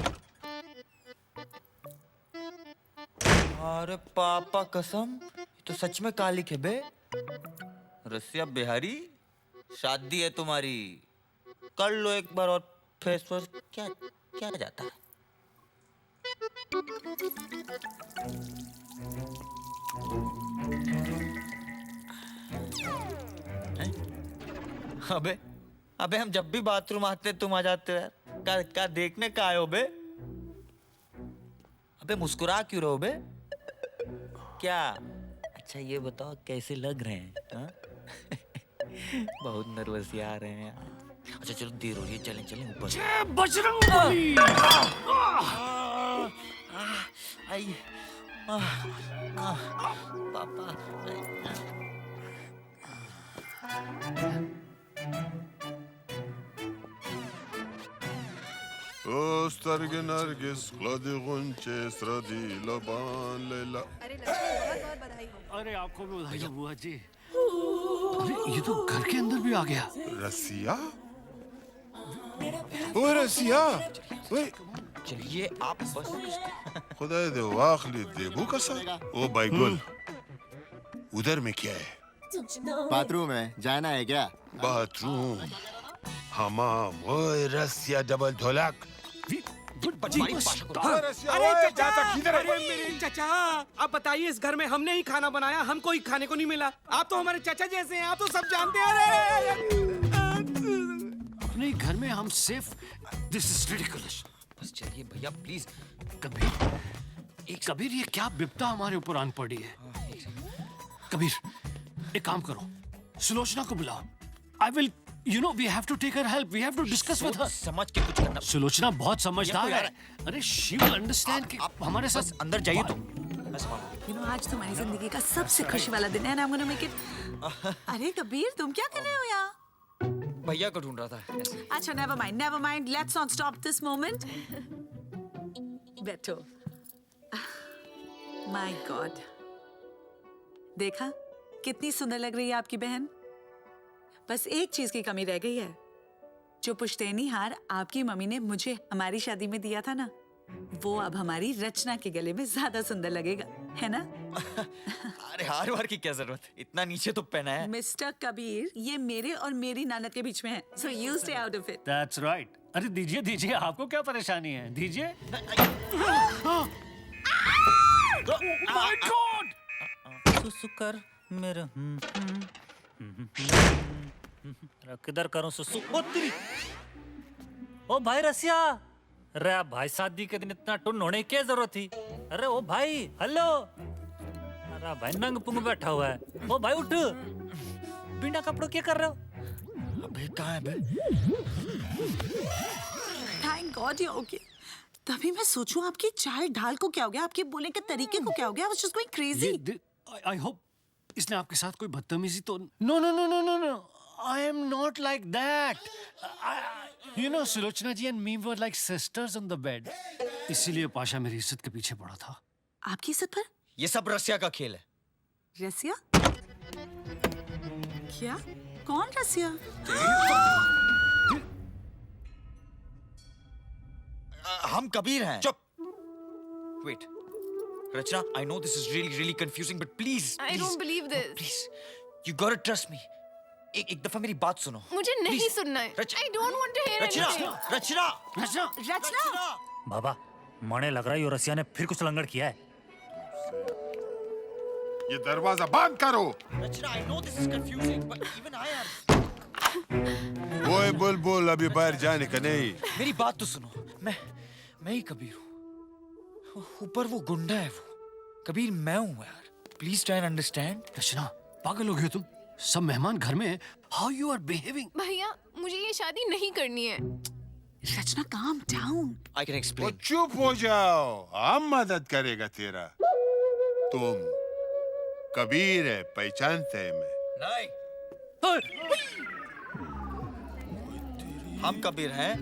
अरे पापा कसम, ये तो सच में कालिक है बे। रसिया बिहारी, शादी है तुम्हारी, कर लो एक बार और फेस वॉश। क्या क्या जाता है? अबे अबे हम जब भी बाथरूम आते तुम आ जाते हो यार। क्या देखने का आए हो बे? अबे मुस्कुरा क्यों रहो बे? क्या? अच्छा ये बताओ कैसे लग रहे हैं? हाँ? बहुत नर्वस आ रहे हैं यार। अच्छा चलो देर हो रही है, चलें चलें ऊपर। बजरंगबली। आई पापा। Starge Nargis, Gladi Gunche, Sradi, Laban, Leila. अरे आपको भी बधाई हो बुआ जी। अरे ये तो घर के अंदर भी आ गया। रसिया? ओए रसिया, ओए चलिए आप बस। खुदा दे वाखली देबू का सा। ओ भाई गुल, उधर में क्या है? बाथरूम है, जाना है क्या? बाथरूम, हमाम, ओए रसिया डबल ढोलक। अरे चाचा, अरे मेरे चाचा, आप बताइए इस घर में हमने ही खाना बनाया, हमको ही खाने को नहीं मिला। आप तो हमारे चाचा जैसे हैं, आप तो सब जानते हैं। अपने घर में हम सिर्फ दिस इज रिडिकुलस। बस चलिए भैया प्लीज। कबीर ये क्या विपदा हमारे ऊपर आन पड़ी है। कबीर एक काम करो, सुलोचना को बुलाओ। I will You know, we have to take her help. We have to discuss with her. समझ के कुछ करना। सुलोचना बहुत समझदार है। अरे she will understand कि हमारे साथ अंदर जाइए तो। You know, आज तुम्हारी जिंदगी का सबसे खुशी वाला दिन है and I'm gonna make it। अरे कबीर तुम क्या कर रहे हो यहाँ? भैया को ढूंढ रहा था ऐसे। अच्छा never mind. Let's not stop this moment. बैठो। My God. देखा कितनी सुंदर लग रही है आपकी बहन। बस एक चीज की कमी रह गई है। जो पुश्तैनी हार आपकी मम्मी ने मुझे हमारी शादी में दिया था ना, वो अब हमारी रचना के गले में ज्यादा सुंदर लगेगा, है ना? अरे हार वार की क्या जरूरत, इतना नीचे तो पहना है। मिस्टर कबीर, ये मेरे और मेरी नानद के बीच में है, so you stay out of it. That's right. अरे दीजिए, आपको क्या परेशानी है? दीजिए। My God! सुसुकर मेरे किधर करूं सुसु? ओ तेरी! ओ भाई रसिया! अरे भाई शादी के दिन इतना टुन होने की क्या जरूरत थी? अरे ओ भाई, हेलो! अरे भाई नंग पुंग बैठा हुआ है। ओ भाई उठ! बिना कपड़ों क्या कर रहे हो? अबे कहाँ है बे? Thank God you're okay. तभी मैं सोचूं आपकी चाल ढाल को क्या हो गया, आपके बोलने के तरीके को क्या हो गया? I was just going crazy. I hope इसने आपके साथ कोई बदतमीजी तो No. I am not like that. You know, Sulochana ji and me were like sisters on the bed. इसीलिए पाशा मेरी इज्जत के पीछे पड़ा था। आपकी इज्जत पर? ये सब रसिया का खेल है। रसिया? क्या? कौन रसिया? हम कबीर हैं। चुप। Wait. Rachna, I know this is really confusing, but please. I don't believe this. Please, you gotta trust me. एक दफा मेरी बात सुनो। मुझे नहीं सुनना है। I don't want to hear anything. रचना। बाबा, मने लग रहा है यो रसिया ने फिर कुछ लंगड़ किया है। ये दरवाजा बंद करो। Rachna, I know this is confusing, but even I am. ओए बुलबुल, अभी बाहर जाने का नहीं। मेरी बात तो सुनो। मैं ही कबीर हूँ। ऊपर वो गुंडा है वो। कबीर मैं हूँ यार। Please try and understand. रचना, पागल हो गए तुम? सब मेहमान घर में हैं। How you are behaving? भैया, मुझे ये शादी नहीं करनी है। रचना, calm down. I can explain. चुप हो जाओ, हम मदद करेगा तेरा। तुम कबीर है, पहचानते हैं मैं। नहीं। हम कबीर हैं।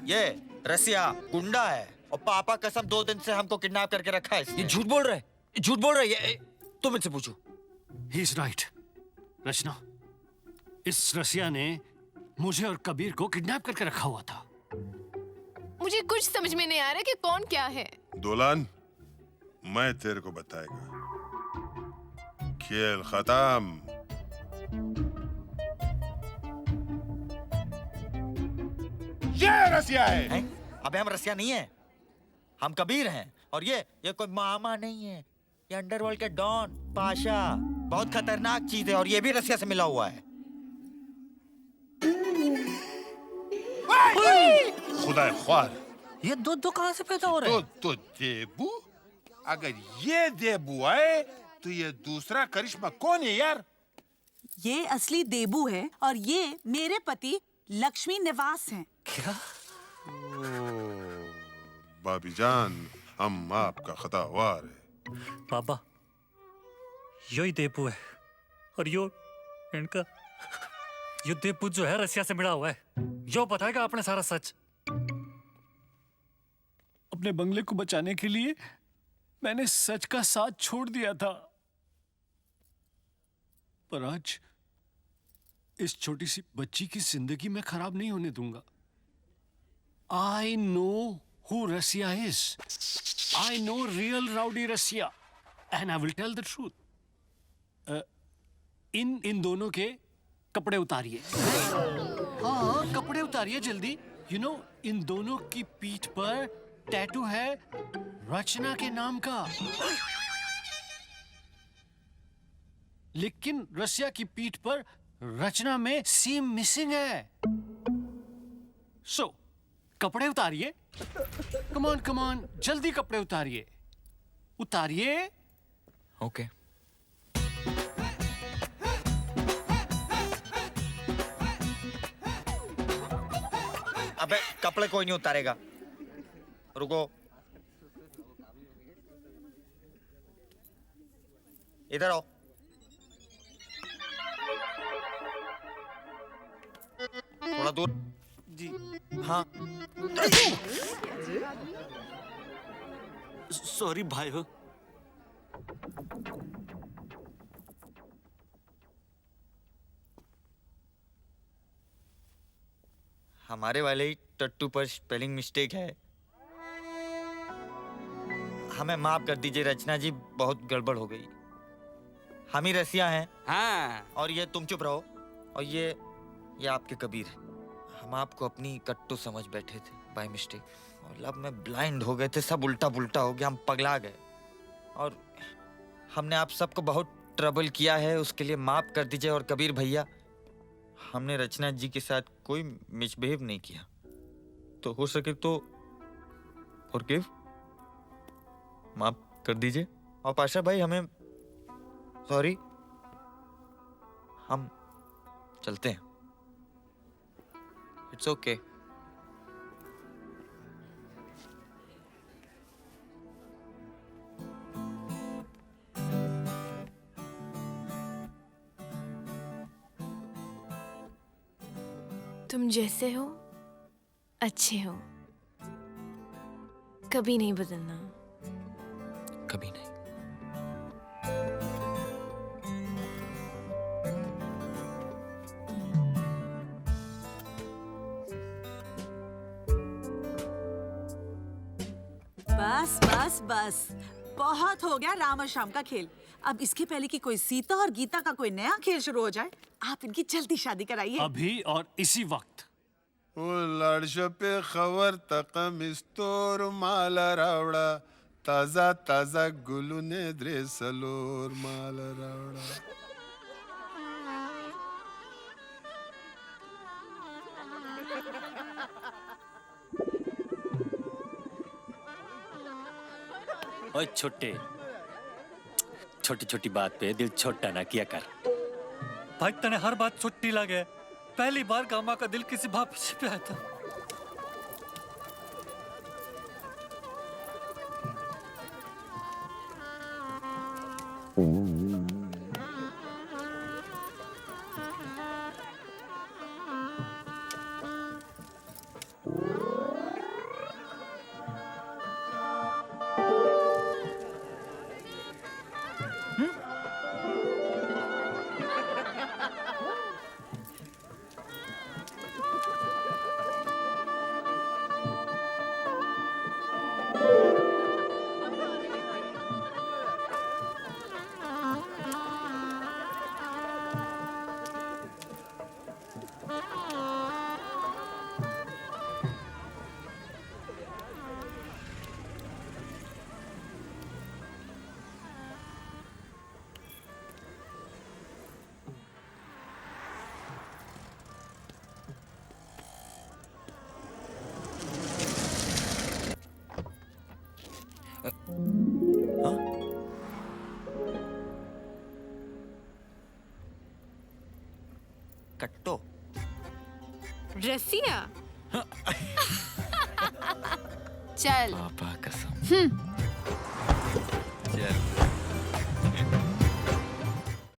ये रसिया गुंडा है और पापा कसम 2 दिन से हमको किडनैप करके रखा है। ये झूठ बोल रहा है। ये तुम इनसे पूछो। He is right. रचना, इस रसिया ने मुझे और कबीर को किडनैप करके रखा हुआ था। मुझे कुछ समझ में नहीं आ रहा कि कौन क्या है। दोलान, मैं तेरे को बताएगा। खेल खत्म। ये रसिया है। अबे हम रसिया नहीं है, हम कबीर हैं। और ये कोई मामा नहीं है, ये अंडरवर्ल्ड के डॉन पाशा। बहुत खतरनाक चीज है और ये भी रसिया से मिला हुआ है। खुदा ख्वार, ये दूध कहाँ से पैदा हो रहा है? तो देबू? अगर ये देबू है तो ये दूसरा करिश्मा कौन है यार? ये असली देबू है और ये मेरे पति लक्ष्मी निवास हैं। क्या? भाभी जान, हम आपका खतावार है। बाबा, यो ही देबू है और यो देबू जो है रसिया से मिला हुआ है। यो बताएगा आपने सारा सच। अपने बंगले को बचाने के लिए मैंने सच का साथ छोड़ दिया था, पर आज इस छोटी सी बच्ची की जिंदगी मैं खराब नहीं होने दूंगा। I know who Rasiya is. I know real rowdy Rasiya, and I will tell the truth. इन दोनों के कपड़े उतारिए। हाँ, कपड़े उतारिए जल्दी। You know, इन दोनों की पीठ पर टैटू है रचना के नाम का, लेकिन रसिया की पीठ पर रचना में सीम मिसिंग है। सो कपड़े उतारिए, कम ऑन जल्दी कपड़े उतारिए, उतारिए। ओके। अबे कपड़े कोई नहीं उतारेगा, रुको। इधर आओ। थोड़ा दूर। जी हाँ। सॉरी भाई हो। हमारे वाले ही टट्टू पर स्पेलिंग मिस्टेक है। हमें माफ कर दीजिए रचना जी, बहुत गड़बड़ हो गई। हम ही रसिया हैं। हाँ। और ये तुम चुप रहो। और ये आपके कबीर। हम आपको अपनी कट्टू समझ बैठे थे बाय मिस्टेक, और लब में ब्लाइंड हो गए थे, सब उल्टा पुल्टा हो गया, हम पगला गए। और हमने आप सबको बहुत ट्रबल किया है, उसके लिए माफ कर दीजिए। और कबीर भैया, हमने रचना जी के साथ कोई मिसबिहेव नहीं किया, तो हो सके तो फॉरगिव, माफ कर दीजिए। और पाशा भाई, हमें सॉरी, हम चलते हैं। It's okay. तुम जैसे हो अच्छे हो, कभी नहीं बदलना। कभी नहीं। बस बस बस, बहुत हो गया राम और श्याम का खेल। अब इसके पहले कि कोई सीता और गीता का कोई नया खेल शुरू हो जाए, आप इनकी जल्दी शादी कराइए। अभी और इसी वक्त। पे खबर तकमिस्तोर माल रावड़ा, ताजा ताजा गुलुने द्रेसलोर माल रावड़ा। ओए छोटे, छोटी छोटी बात पे दिल छोटा ना किया कर। भाई तने हर बात छुट्टी लगे। पहली बार गामा का दिल किसी बाप से पे आया था। कट्टो रसिया। चल पापा कसम।